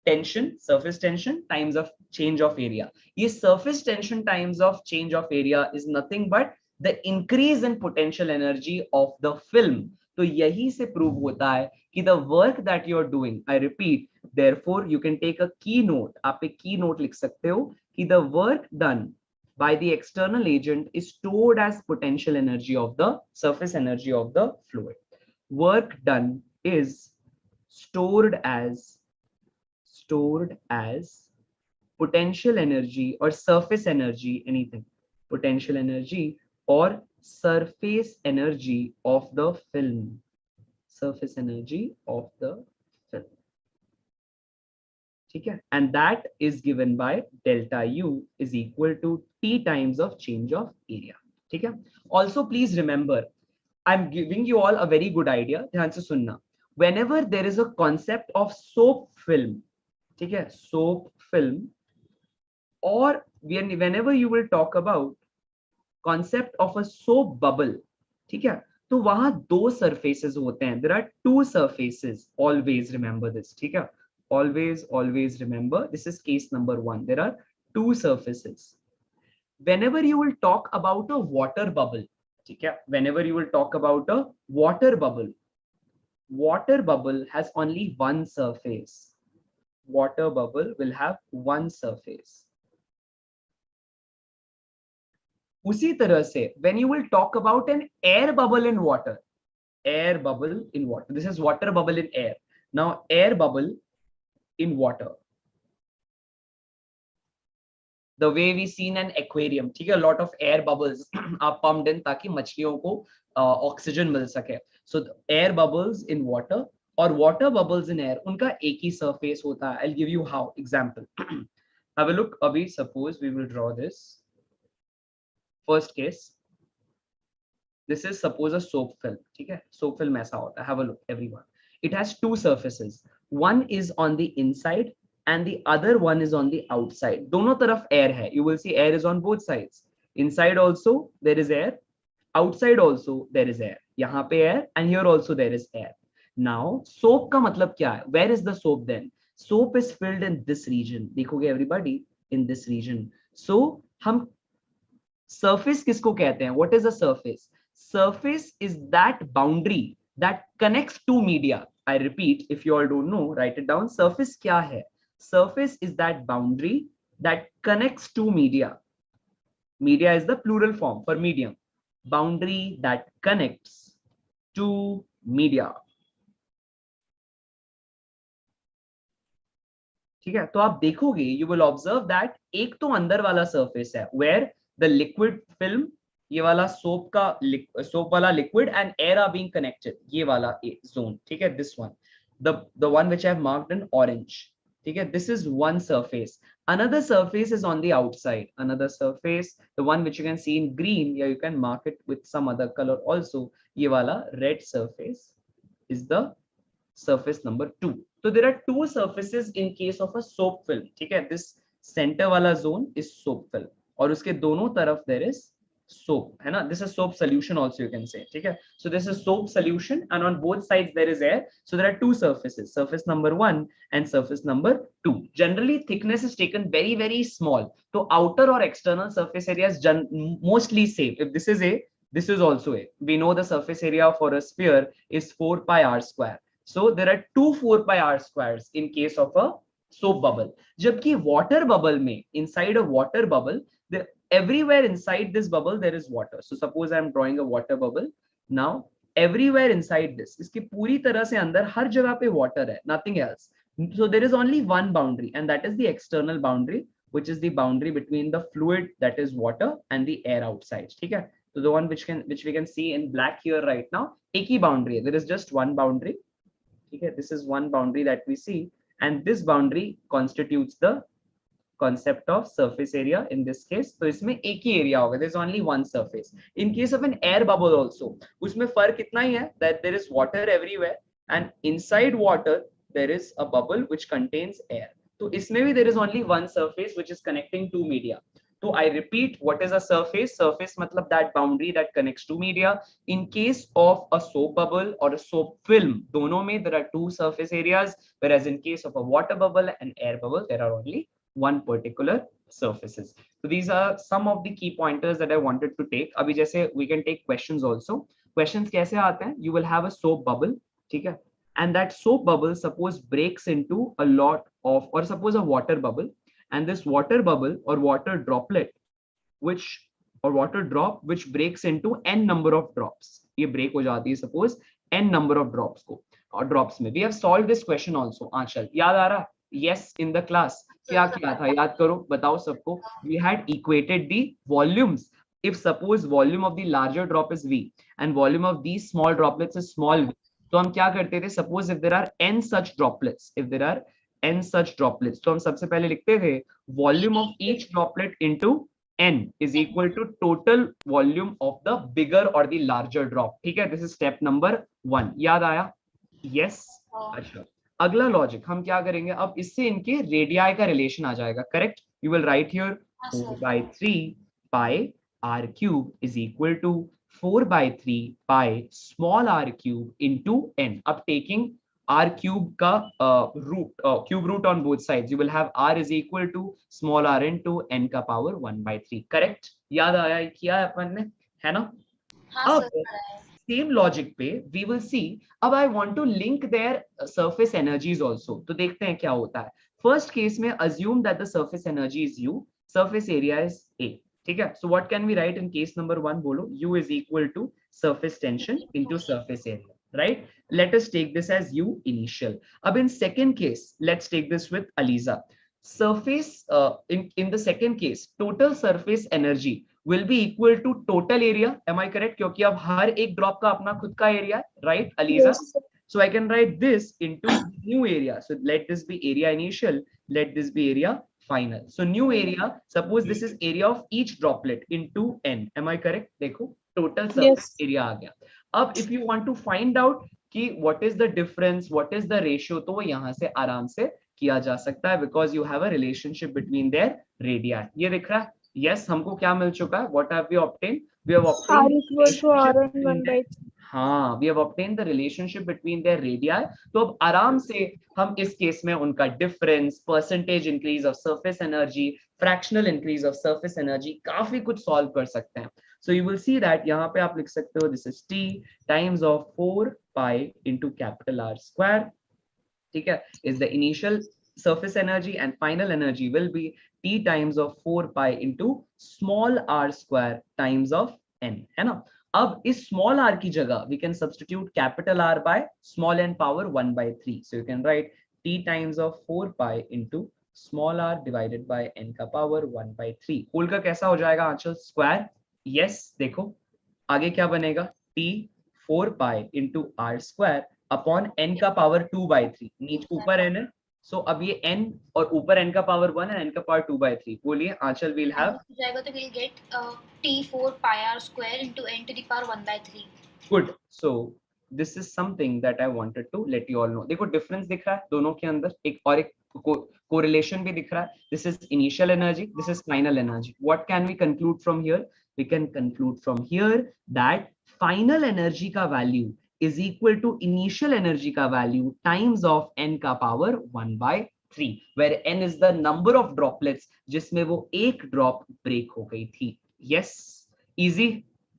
tension, surface tension times of change of area. This surface tension times of change of area is nothing but the increase in potential energy of the film. तो यही से prove होता है कि the work that you are doing, I repeat, therefore you can take a keynote. आप एक keynote लिख सकते हो कि the work done by the external agent is stored as potential energy of the surface energy of the fluid. Work done is stored as potential energy or surface energy, anything, potential energy or surface energy of the film, surface energy of the film. Okay, and that is given by delta U is equal to T times of change of area. Okay, also please remember, I'm giving you all a very good idea. ध्यान से सुनना. Whenever there is a concept of soap film, ठीक है, soap film or whenever you will talk about concept of a soap bubble, ठीक है, तो वहां दो surfaces होते हैं. There are two surfaces. Always remember this. ठीक है, always remember. This is case number one. There are two surfaces. Whenever you will talk about a water bubble, ठीक है, whenever you will talk about a water bubble has only one surface. Water bubble will have one surface. उसी तरह से when you will talk about an air bubble in water, this is water bubble in air. Now air bubble in water, the way we seen an aquarium, ठीक है, a lot of air bubbles are pumped in ताकि मछलियों को oxygen मिल सके. So the air bubbles in water और water bubbles in air, उनका एक ही surface होता है. I'll give you how. Example. Have a look. अभी suppose we will draw this. First case, this is suppose a soap film. ठीक है, soap film ऐसा होता है. Have a look, everyone. It has two surfaces. One is on the inside and the other one is on the outside. दोनों तरफ air है. You will see air is on both sides. Inside also there is air. Outside also there is air. यहाँ पे air and here also there is air. Now soap का मतलब क्या है? Where is the soap then? Soap is filled in this region. देखोगे everybody, in this region. So हम surface किसको कहते हैं? What is a surface? Surface is that boundary that connects two media. I repeat, if you all don't know, write it down. Surface क्या है? Surface is that boundary that connects two media. Media is the plural form for medium. Boundary that connects two media. ठीक है, तो आप देखोगे, you will observe that एक तो अंदर वाला surface है where the liquid film, ये वाला soap वाला liquid and air are being connected, ये वाला zone, ठीक है, this one, the one which I have marked in orange, ठीक है, this is one surface. Another surface is on the outside. Another surface, the one which you can see in green, yeah, you can mark it with some other color also. ये वाला red surface is the surface number 2. So there are two surfaces in case of a soap film. ठीक है, this center वाला zone is soap film और उसके दोनों तरफ there is soap, है ना? This is soap solution also you can say. ठीक है, so this is soap solution and on both sides there is air. So there are two surfaces, surface number 1 and surface number 2. Generally thickness is taken very small. So outer or external surface area is mostly same. If this is A, this is also A. We know the surface area for a sphere is 4 pi r square. So there are two 4 pi r squares in case of a soap bubble. जबकि water bubble में, inside a water bubble, everywhere inside this bubble there is water. So suppose I am drawing a water bubble. Now everywhere inside this, इसकी पूरी तरह से अंदर हर जगह पे water है, nothing else. So there is only one boundary and that is the external boundary, which is the boundary between the fluid, that is water, and the air outside. ठीक है, so the one which we can see in black here right now, एक ही boundary है. There is just one boundary. Okay, this is one boundary that we see, and this boundary constitutes the concept of surface area in this case. तो इसमें एक ही area होगा. There is only one surface. In case of an air bubble also, उसमें फर्क इतना ही है that there is water everywhere and inside water there is a bubble which contains air. तो इसमें भी there is only one surface which is connecting two media. So I repeat, what is a surface? Surface matlab that boundary that connects two media. In case of a soap bubble or a soap film, dono mein there are two surface areas, whereas in case of a water bubble and air bubble, there are only one particular surfaces. So these are some of the key pointers that I wanted to take. Abhi jaise we can take questions also. Questions kaise aate hain? You will have a soap bubble, theek hai? And that soap bubble suppose breaks into a lot of, or suppose a water bubble. And this water bubble or water droplet water drop which breaks into n number of drops, ये break हो जाती है suppose n number of drops को, और drops में. We have solved this question also. आंचल याद आ रहा? Yes, in the class क्या किया था याद करो, बताओ सबको. We had equated the volumes. If suppose volume of the larger drop is V and volume of these small droplets is small v, तो हम क्या करते थे? Suppose if there are n such droplets, n such droplets, तो हम सबसे पहले लिखते थे volume of each droplet into n is equal to total volume of the bigger or the larger drop. ठीक है, this is step number 1. याद आया? Yes. अच्छा, अगला लॉजिक हम क्या करेंगे अब, इससे इनके रेडियाई का रिलेशन आ जाएगा. Correct, you will write here हाँ 4 sir. by 3 pi r cube is equal to 4 by 3 pi small r cube into n. अब taking r cube का cube root on both sides, you will have r is equal to small r into n का power 1 by 3. Correct? याद आया किया है अपन ने, है ना? हाँ अब सर। सेम लॉजिक पे वी विल सी. अब I want to link their surface energies also, तो देखते हैं क्या होता है. फर्स्ट केस में assume that the surface energy is u, surface area is a. ठीक है, so what can we write in case number 1? बोलो. u is equal to surface tension into surface area, right? Let us take this as u initial. Ab in second case, let's take this with Aliza. Surface in the second case, total surface energy will be equal to total area. Am I correct? क्योंकि अब हर एक drop का अपना खुद का area है, right, Aliza? Yes, sir. So I can write this into new area. So let this be area initial, let this be area final. So new area, suppose this is area of each droplet into n. Am I correct? देखो total surface Yes. area आ गया. अब if you want to find out कि what is the difference, what is the ratio, तो वो यहाँ से आराम से किया जा सकता है, because you have a relationship between their radii. ये दिख रहा है? Yes, हमको क्या मिल चुका है? What have we obtained? We have obtained R equal to R and 1 by 3. हाँ, we have obtained the relationship between their radii. तो अब आराम से हम इस केस में उनका difference, percentage increase of surface energy, fractional increase of surface energy, काफी कुछ सॉल्व कर सकते हैं. So you will see that यहाँ पे आप लिख सकते हो this is t times of 4 pi into capital R square. ठीक है, is the initial surface energy and final energy will be t times of 4 pi into small r square times of n, है ना? अब इस small r की जगह we can substitute capital R by small n power 1 by 3. So you can write t times of 4 pi into small r divided by n का power 1 by 3. Whole का कैसा हो जाएगा आंचल? स्क्वायर. यस, देखो आगे क्या बनेगा? t 4 pi into r square upon n का पावर 2 by 3. नीचे ऊपर n है, सो अब ये n और ऊपर n का पावर 1 है, n का पावर 2 by 3. बोलिए आंचल. विल हैव हो जाएगा तो we'll get t4 pi r square into n to the power 1 by 3. Good. So this is something that I wanted to let you all know. देखो difference दिख रहा है दोनों के अंदर, एक और एक कोरिलेशन भी दिख रहा है. This is initial energy, this is final energy. What can we conclude from here? We can conclude from here that final energy का value is equal to initial energy का value times of n का power 1 by 3, where n is the number of droplets जिसमें वो एक drop break हो गई थी. Yes, easy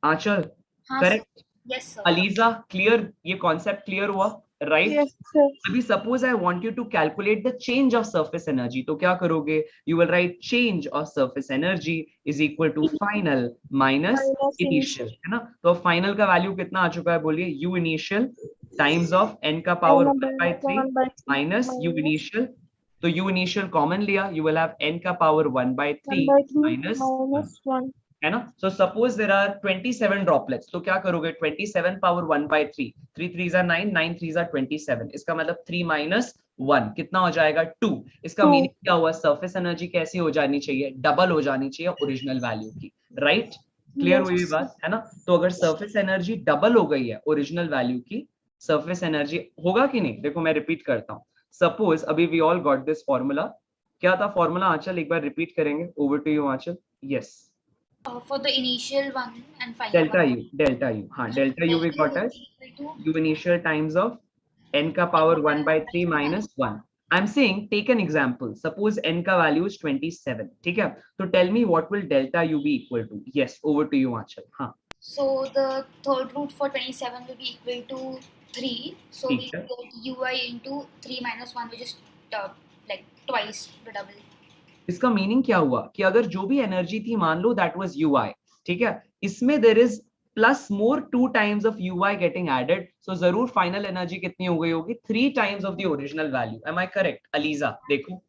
Aanchal? हाँ correct. Yes sir. Aliza clear? ये कॉन्सेप्ट क्लियर हुआ, राइट? Yes, sir. अभी suppose I want you to calculate the change of surface energy, तो क्या करोगे? You will write change of surface energy is equal to final minus Minus initial, है ना? तो final का value कितना आ चुका है? बोलिए. U initial times of n का power 1 by 3 1 by 3 minus u initial. तो यू इनिशियल कॉमन लिया, यू विल हैव n का power 1 by 3 1 by 3 minus minus 1. है ना? So suppose there are 27 droplets, तो क्या करोगे? 27 power 1 by 3, 3 3s are 9, 9 3s are 27. इसका मतलब 3 minus 1 कितना हो जाएगा? 2. इसका 2. मीनिंग क्या हुआ? सरफेस एनर्जी कैसी हो जानी चाहिए? डबल हो जानी चाहिए ओरिजिनल वैल्यू की, राइट? क्लियर हुई Yes. बात, है ना? तो अगर सरफेस एनर्जी डबल हो गई है ओरिजिनल वैल्यू की, सरफेस एनर्जी होगा कि नहीं? देखो मैं रिपीट करता हूँ. सपोज अभी we all got this formula. क्या था फॉर्मूला आंचल? एक बार रिपीट करेंगे. Over to you Anchal. Yes. For the initial one and final delta one. U, delta U. हाँ, delta U we got as U initial times of n का power 1 by 3 minus 1. I am saying take an example. Suppose n का value is 27. ठीक है, तो tell me what will delta U be equal to? Yes, over to you Anchal. हाँ, So the third root for 27 will be equal to 3. So we ठीक है. get ui into 3 minus 1, which is like twice the double. इसका meaning क्या हुआ कि अगर जो भी एनर्जी थी, मान लो दैट वाज ui, ठीक है, इसमें there is plus more 2 times of ui getting added, so जरूर फाइनल एनर्जी कितनी हो गई होगी? 3 times of the original value. Am I correct? Aliza देखो.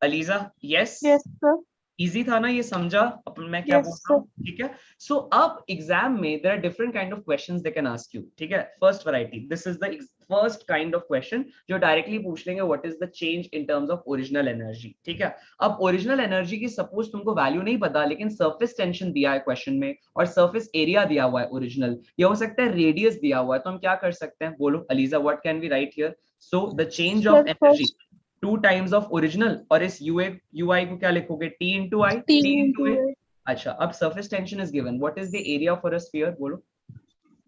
Aliza, yes? Yes, sir. Easy था ना? ये समझा अपन मैं क्या Yes, बोल रहा हूँ? ठीक है. सो अब एग्जाम में there are different kind of questions they can ask you. ठीक है, first variety, this is the first kind of question जो डायरेक्टली पूछ लेंगे what is the change in terms of original energy. ठीक है, अब ओरिजिनल एनर्जी की suppose तुमको वैल्यू नहीं पता, लेकिन सरफेस टेंशन दिया है क्वेश्चन में और सरफेस एरिया दिया हुआ है ओरिजिनल, या हो सकता है रेडियस दिया हुआ है, तो हम क्या कर सकते हैं? बोलो Aliza, what can we write here? So the change of Sir, energy. 2 times of original, और इस ui को क्या लिखोगे, t into i, T 3 into into a. A. अच्छा, अब surface tension is given. What is the area for a sphere? बोलो.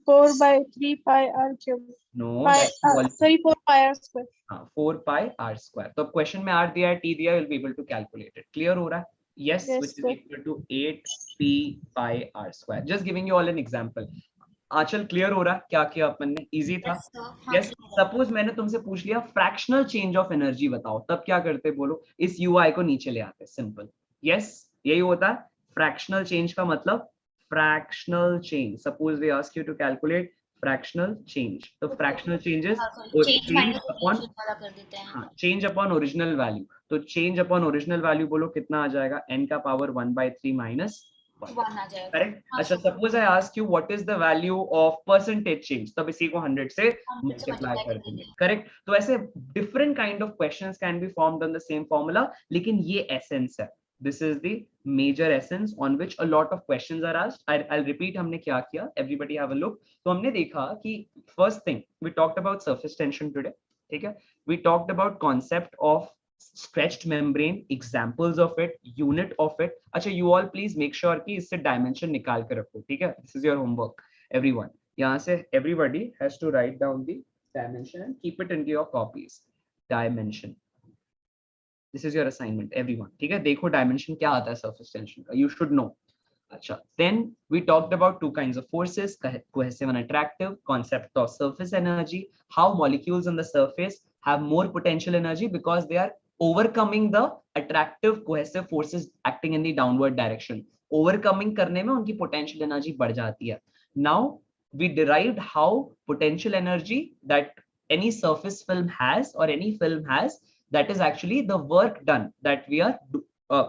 4 by 3 pi r cube. No, Pi, that's volume. sorry, 4 pi r square. हाँ, 4 pi r square. तो question में r दिया है, t दिया है, will be able to calculate it. Clear हो रहा है? Yes, Yes, which is sir. equal to 8 p pi r square. Just giving you all an example. Aanchal clear हो रहा है क्या किया अपन ने? इजी था. Yes, sir. हाँ, यस, clear है. सपोज मैंने तुमसे पूछ लिया फ्रैक्शनल चेंज ऑफ एनर्जी बताओ, तब क्या करते बोलो? इस ui को नीचे ले आते. सिंपल. यस, यही होता है फ्रैक्शनल चेंज का मतलब. Fractional change, suppose we ask you to calculate fractional change. तो fractional changes हाँ, sorry. Change change minus upon, potential वाला कर देते हैं. हाँ, change upon original value. तो change upon original value बोलो कितना आ जाएगा? n का पावर 1/3 minus 1. 1 आ जाएगा. करेक्ट. हाँ, अच्छा, sir. Suppose I ask you what is the value of percentage change, तब इसी को 100 से 100 से मल्टीप्लाई multiply कर कर देंगे. देंगे. करेक्ट. तो ऐसे different kind of questions can be formed on the same formula, लेकिन ये एसेंस है. This is the major essence on which a lot of questions are asked. I'll repeat हमने क्या किया. Everybody have a look. तो हमने देखा कि first thing we talked about surface tension today. ठीक है. We talked about concept of stretched membrane, examples of it, unit of it. अच्छा, you all please make sure कि इससे dimension निकाल के रखो. ठीक है. This is your homework, everyone. यहाँ से everybody has to write down the dimension and keep it into your copies. Dimension. This is your assignment, everyone. ठीक है. देखो dimension क्या आता है surface tension का. You should know. अच्छा, then we talked about two kinds of forces, cohesive and attractive, concept of surface energy, how molecules on the surface have more potential energy because they are overcoming the attractive cohesive forces acting in the downward direction. Overcoming करने में उनकी potential energy बढ़ जाती है. Now we derived how potential energy that any surface film has or any film has, that is actually the work done that we are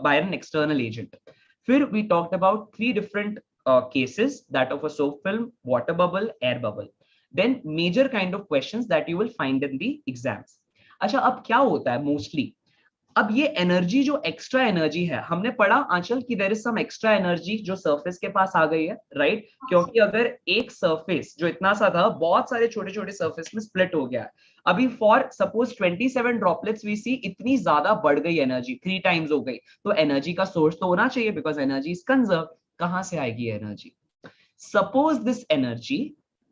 by an external agent. फिर we talked about 3 different cases, that of a soap film, water bubble, air bubble. Then major kind of questions that you will find in the exams. अच्छा, अब क्या होता है mostly? अब ये energy जो extra energy है, हमने पढ़ा आंचल कि there is some extra energy जो सरफेस के पास आ गई है, राइट? क्योंकि अगर एक सरफेस जो इतना सा था बहुत सारे छोटे छोटे सरफेस में स्प्लिट हो गया है. अभी फॉर सपोज 27 ड्रॉपलेट्स वी सी, इतनी ज्यादा बढ़ गई एनर्जी, 3 टाइम्स हो गई. तो एनर्जी का सोर्स तो होना चाहिए बिकॉज एनर्जी इज कंजर्व. कहां से आएगी energy? Suppose this energy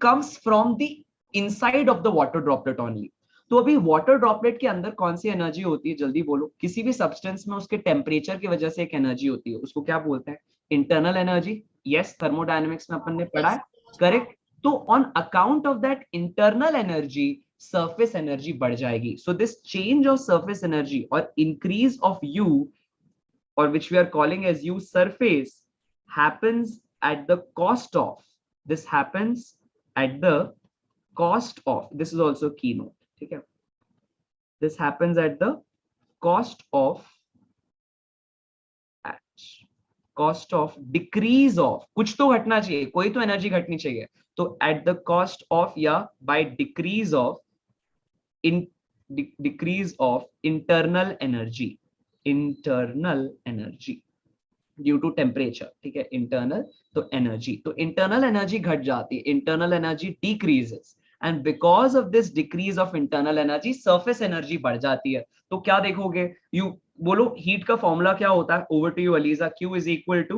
comes from the inside of the water droplet only. तो अभी वाटर ड्रॉपलेट के अंदर कौन सी एनर्जी होती है? जल्दी बोलो. किसी भी सब्सटेंस में उसके टेम्परेचर की वजह से एक एनर्जी होती है, उसको क्या बोलते हैं? Internal energy. यस, थर्मोडायनेमिक्स में अपन ने पढ़ा है. करेक्ट. तो on account of that internal energy surface energy बढ़ जाएगी. So this change of surface energy और इंक्रीज ऑफ यू, और which we are calling as U surface, happens at the cost of, this happens at the cost of, this is also keynote. ठीक है. This happens at the cost of decrease of, कुछ तो घटना चाहिए, कोई तो energy घटनी चाहिए. तो at the cost of या by decrease of decrease of internal energy due to temperature. ठीक है. इंटरनल तो एनर्जी, तो इंटरनल एनर्जी घट जाती है, internal energy decreases, and because of this decrease of internal energy surface energy बढ़ जाती है. तो क्या देखोगे? यू बोलो हीट का फॉर्मूला क्या होता है? Over to you Aliza. Q is equal to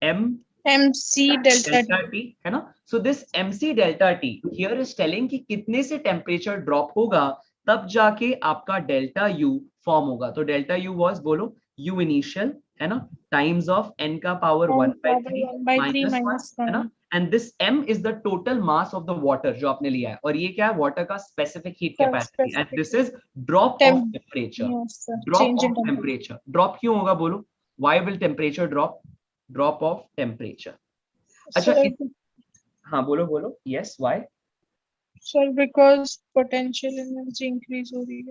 MC delta T, है ना? So this MC delta T here is telling कि कितने से टेम्परेचर ड्रॉप होगा तब जाके आपका डेल्टा U फॉर्म होगा. तो डेल्टा U was बोलो U इनिशियल, है ना, टाइम्स ऑफ n का पावर 1/3 -1, है ना. And this m is the total mass of the water जो आपने लिया है, और ये क्या है? वाटर का specific heat capacity, and this is drop of temperature. Drop of temperature. Drop क्यों होगा बोलो? Why will temperature drop? Drop of temperature. अच्छा, हाँ बोलो. Yes, why? Sir because potential energy increase हो रही है.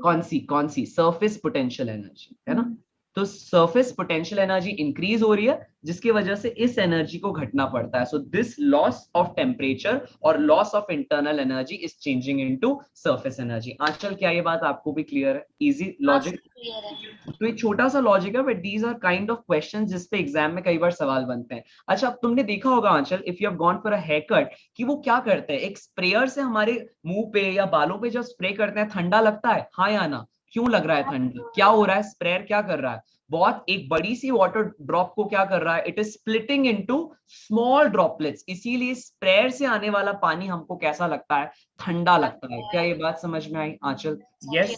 कौन सी? सरफेस पोटेंशियल एनर्जी, है ना. तो सरफेस पोटेंशियल एनर्जी इंक्रीज हो रही है, जिसकी वजह से इस एनर्जी को घटना पड़ता है. So this loss of temperature और loss of internal energy is changing into surface energy. Anchal, क्या ये बात आपको भी क्लियर है? Easy logic. तो एक छोटा सा लॉजिक है, but these are kind of questions जिस पे एग्जाम में कई बार सवाल बनते हैं. अच्छा, अब तुमने देखा होगा Anchal, if you have gone for a hair cut, कि वो क्या करते हैं? एक स्प्रेयर से हमारे मुंह पे या बालों पे जब स्प्रे करते हैं ठंडा लगता है, हाँ या ना? क्यों लग रहा है ठंडा? क्या हो रहा है? स्प्रेयर क्या कर रहा है? बहुत एक बड़ी सी वाटर ड्रॉप को क्या कर रहा है? It is splitting into small droplets, इसीलिए स्प्रेयर से आने वाला पानी हमको कैसा लगता है? ठंडा लगता है। क्या ये बात समझ में आई आंचल? यस,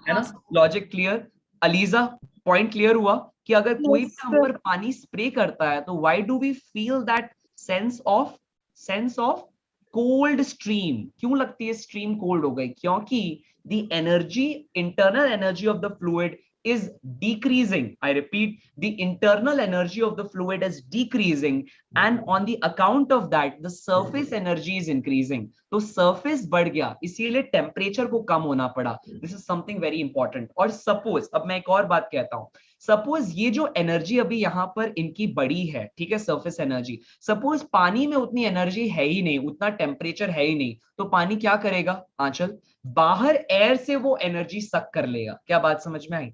है हाँ ना? Logic clear? ELISA, point clear हुआ कि अगर कोई भी Yes, हम sir. पर पानी स्प्रे करता है तो why do we feel that sense of cold stream? क्यों लगती है स्ट्रीम कोल्ड हो गई? क्योंकि the energy, internal energy of the fluid is decreasing. I repeat, the internal energy of the fluid is decreasing, and on the account of that the surface energy is increasing. तो surface बढ़ गया, इसीलिए temperature को कम होना पड़ा. This is something very important. और suppose, अब मैं एक और बात कहता हूं, सपोज ये जो एनर्जी अभी यहां पर इनकी बड़ी है, ठीक है, सरफेस एनर्जी, सपोज पानी में उतनी एनर्जी है ही नहीं, उतना टेम्परेचर है ही नहीं, तो पानी क्या करेगा आंचल? बाहर एयर से वो एनर्जी सक कर लेगा. क्या बात समझ में आई?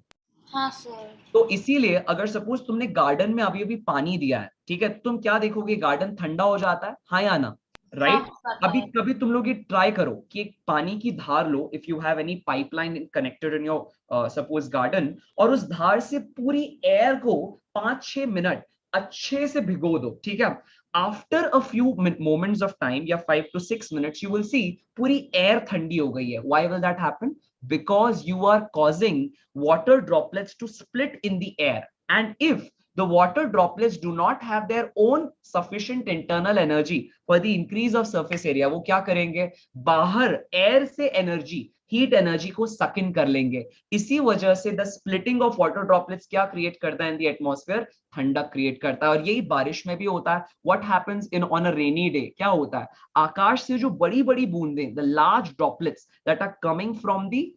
हाँ सर। तो इसीलिए अगर सपोज तुमने गार्डन में अभी अभी पानी दिया है, ठीक है, तुम क्या देखोगे? गार्डन ठंडा हो जाता है, हाँ या ना? राइट? अभी कभी तुम लोग ये ट्राई करो कि एक पानी की धार लो, if you have any pipeline connected in your suppose garden, और उस धार से पूरी एयर को 5-6 मिनट अच्छे से भिगो दो, ठीक है? After a few moments of time या 5 to 6 minutes, यू विल सी पूरी एयर ठंडी हो गई है. Why will that happen? Because you are causing water droplets to split in the air, and if the water droplets do not have their own sufficient internal energy for the increase of surface area, वो क्या करेंगे? बाहर air से energy, heat energy को सक इन कर लेंगे. इसी वजह से the splitting of water droplets क्या क्रिएट करता है इन द एटमॉस्फेयर? ठंडक क्रिएट करता है. और यही बारिश में भी होता है. What happens in on a rainy day? क्या होता है? आकाश से जो बड़ी बड़ी बूंदें, the large droplets that are coming from the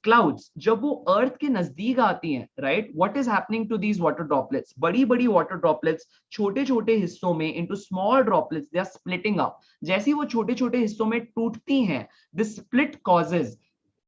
clouds, जब वो अर्थ के नजदीक आती हैं, right, what is happening to these water droplets? बड़ी बड़ी वाटर ड्रॉपलेट्स छोटे छोटे हिस्सों में into small droplets, they are splitting up. जैसे वो छोटे छोटे हिस्सों में टूटती हैं, this split causes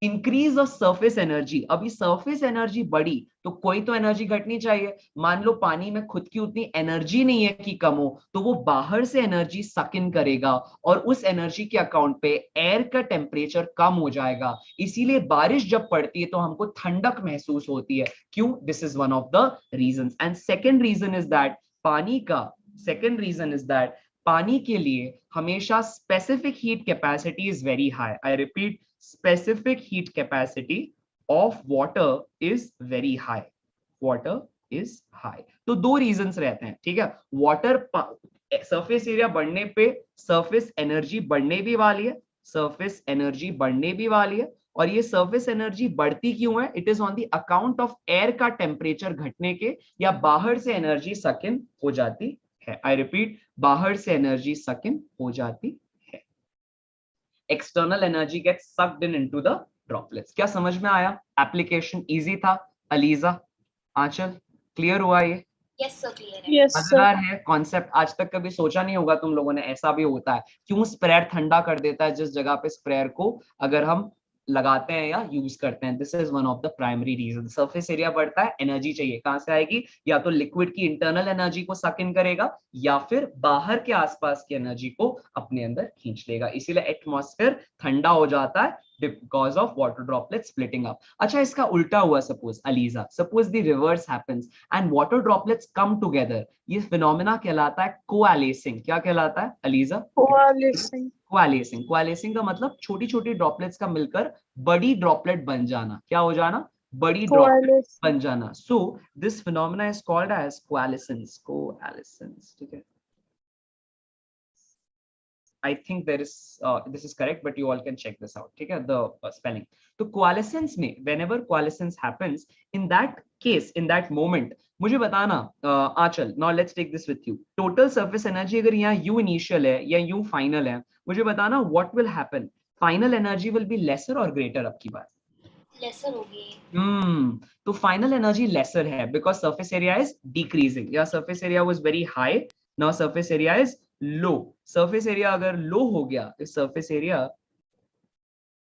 increase of surface energy. अभी सरफेस एनर्जी बढ़ी तो कोई तो एनर्जी घटनी चाहिए. मान लो पानी में खुद की उतनी एनर्जी नहीं है कि कम हो, तो वो बाहर से एनर्जी सक इन करेगा, और उस एनर्जी के अकाउंट पे एयर का टेम्परेचर कम हो जाएगा. इसीलिए बारिश जब पड़ती है तो हमको ठंडक महसूस होती है. क्यों? This is one of the reasons. And second reason is that पानी के लिए हमेशा specific heat capacity is very high. I repeat, specific heat capacity of water is very high. Water is high. तो दो रीजंस रहते हैं, ठीक है? वाटर सरफेस एरिया बढ़ने पे सरफेस एनर्जी बढ़ने भी वाली है, सरफेस एनर्जी बढ़ने भी वाली है. और ये सरफेस एनर्जी बढ़ती क्यों है? It is on the account of air का टेम्परेचर घटने के, या बाहर से एनर्जी सक इन हो जाती है. आई रिपीट, बाहर से एनर्जी सक इन हो जाती. External energy get sucked in into the droplets. क्या समझ में आया? एप्लीकेशन इजी था? अलीजा, आंचल, क्लियर हुआ ये? यस सर, क्लियर है। Yes, sir. मजेदार है कॉन्सेप्ट. आज तक कभी सोचा नहीं होगा तुम लोगों ने ऐसा भी होता है. क्यों स्प्रेयर ठंडा कर देता है जिस जगह पे स्प्रेयर को अगर हम लगाते हैं या यूज करते हैं? This is one of the primary reason. Surface area बढ़ता है, एनर्जी चाहिए, कहां से आएगी? या तो लिक्विड की इंटरनल एनर्जी को सक इन करेगा, या फिर बाहर के आसपास की एनर्जी को अपने अंदर खींच लेगा. इसीलिए एटमॉस्फेयर ठंडा हो जाता है because of water droplets splitting up. अच्छा, इसका उल्टा हुआ, suppose ELISA, suppose the reverse happens and water droplets come together. ये फिनोमेना कहलाता है कोएलेसिंग. क्या कहलाता है अलीजा? Coalescing. कोएलेसिंग का मतलब छोटी छोटी ड्रॉपलेट्स का मिलकर बड़ी ड्रॉपलेट बन जाना. क्या हो जाना? बड़ी ड्रॉपलेट Coalescing. बन जाना. So this phenomena is called as coalescence. ठीक है? I think there is this is correct, but you all can check this out. ठीक है? The spelling. तो coalescence में whenever coalescence happens, in that case, in that moment, मुझे बताना आंचल, now let's take this with you. Total surface energy अगर यहाँ U initial है या U final है, मुझे बताना what will happen. Final energy will be lesser or greater अब की बार? लेसर होगी। तो फाइनल एनर्जी लेसर है because surface area is decreasing. या surface area was very high, now surface area is low. Surface area अगर low हो गया, इस सरफेस एरिया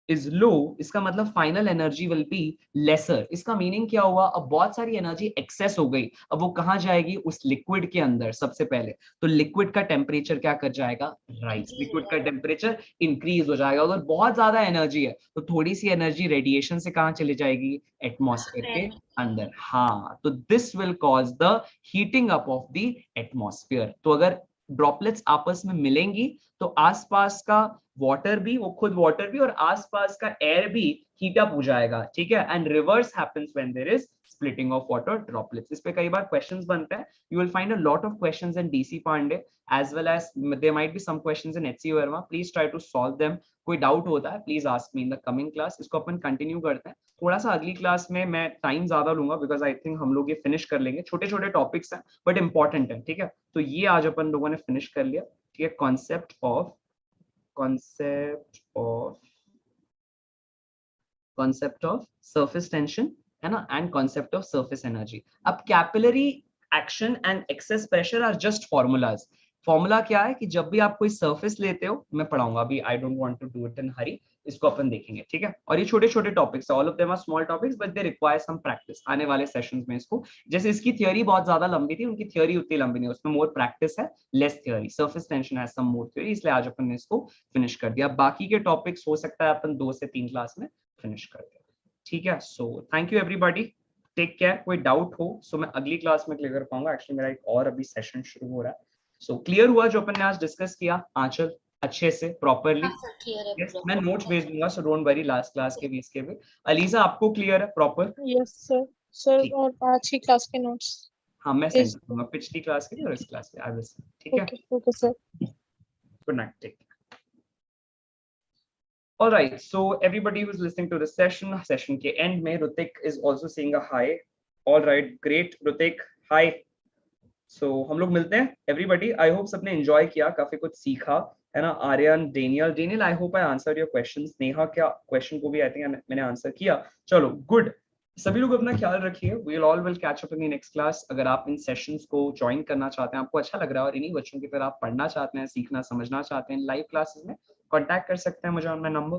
is low, इसका मतलब final energy will be lesser. इसका मीनिंग क्या हुआ, अब बहुत सारी एनर्जी एक्सेस हो गई, अब वो कहाँ जाएगी, उस लिक्विड के अंदर सबसे पहले, तो लिक्विड का टेम्परेचर क्या कर जाएगा, राइज, लिक्विड का टेम्परेचर इंक्रीज हो जाएगा। अगर बहुत ज्यादा एनर्जी है तो थोड़ी सी एनर्जी रेडिएशन से कहाँ चली जाएगी, एटमॉस्फेयर के अंदर। हाँ, तो this will cause the heating up of the atmosphere. तो अगर ड्रॉपलेट्स आपस में मिलेंगी तो आसपास का वाटर भी, वो खुद वाटर भी और आसपास का एयर भी हीट अप हो जाएगा, ठीक है। And reverse happens when there is splitting of water droplets. इस पे कई बार क्वेश्चंस बनते हैं, you will find a lot of questions in DC Pandey as well as there might be some questions in HC Verma. Please try to solve them. कोई doubt होता है please ask me in the coming class. इसको अपन continue करते हैं, थोड़ा सा अगली class में मैं टाइम ज्यादा लूंगा बिकॉज आई थिंक हम लोग ये फिनिश कर लेंगे। छोटे छोटे टॉपिक्स हैं बट इंपॉर्टेंट है, ठीक है। तो ये आज अपन लोगों ने फिनिश कर लिया, ठीक है। कॉन्सेप्ट ऑफ सरफेस टेंशन है ना, and concept of surface energy. अब capillary action and excess pressure are just formulas. Formula क्या है कि जब भी आप कोई सरफेस लेते हो, मैं पढ़ाऊंगा अभी, I don't want to do it in hurry, इसको अपन देखेंगे, ठीक है। और ये छोटे छोटे टॉपिक्स है, all of them are small topics but they require some practice. आने वाले सेशंस में इसको, जैसे इसकी थ्योरी बहुत ज्यादा लंबी थी, उनकी थ्योरी उतनी लंबी नहीं, उसमें मोर प्रैक्टिस है, less theory. Surface tension has some more theory, इसलिए आज अपन ने इसको फिनिश कर दिया। बाकी के टॉपिक्स हो सकता है अपन 2 से 3 क्लास में फिनिश कर दें, ठीक है। So thank you everybody, take care. कोई डाउट हो सो मैं अगली क्लास में क्लियर कर पाऊंगा। एक्चुअली मेरा एक और अभी सेशन शुरू हो रहा है। सो क्लियर हुआ जो अपन ने आज डिस्कस किया आंचल अच्छे से प्रॉपरली? yes, मैं नोट्स भेज दूंगा so don't worry, last class के भी इसके भी। अलीजा आपको क्लियर है प्रॉपर? Yes sir. सर और आज की क्लास के नोट्स हाँ मैं सेंड करूंगा, पिछली क्लास के और इस क्लास के, आई विल सेंड, ठीक है। Okay sir, good night, take care. All right, so everybody who's listening to this session के end में Rutik is also saying a hi. All right, great Rutik, hi. So हम लोग मिलते हैं everybody. I hope सबने enjoy किया, काफी कुछ सीखा है ना। Aryan, Daniel, I hope I answered your questions. Neha क्या क्वेश्चन को भी I think मैंने आंसर किया। चलो गुड, सभी लोग अपना ख्याल रखिए। We'll all will catch up in the next class. अगर आप इन सेशंस को ज्वाइन करना चाहते हैं, आपको अच्छा लग रहा है और इन्हीं बच्चों की तरह आप पढ़ना चाहते हैं, सीखना समझना चाहते हैं लाइव क्लासेस में, कांटेक्ट कर सकते हैं मुझे ऑन माय नंबर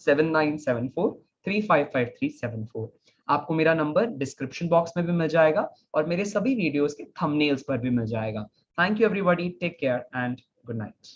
7974355374। आपको मेरा नंबर डिस्क्रिप्शन बॉक्स में भी मिल जाएगा और मेरे सभी वीडियोस के थंबनेल्स पर भी मिल जाएगा। Thank you everybody, take care and good night.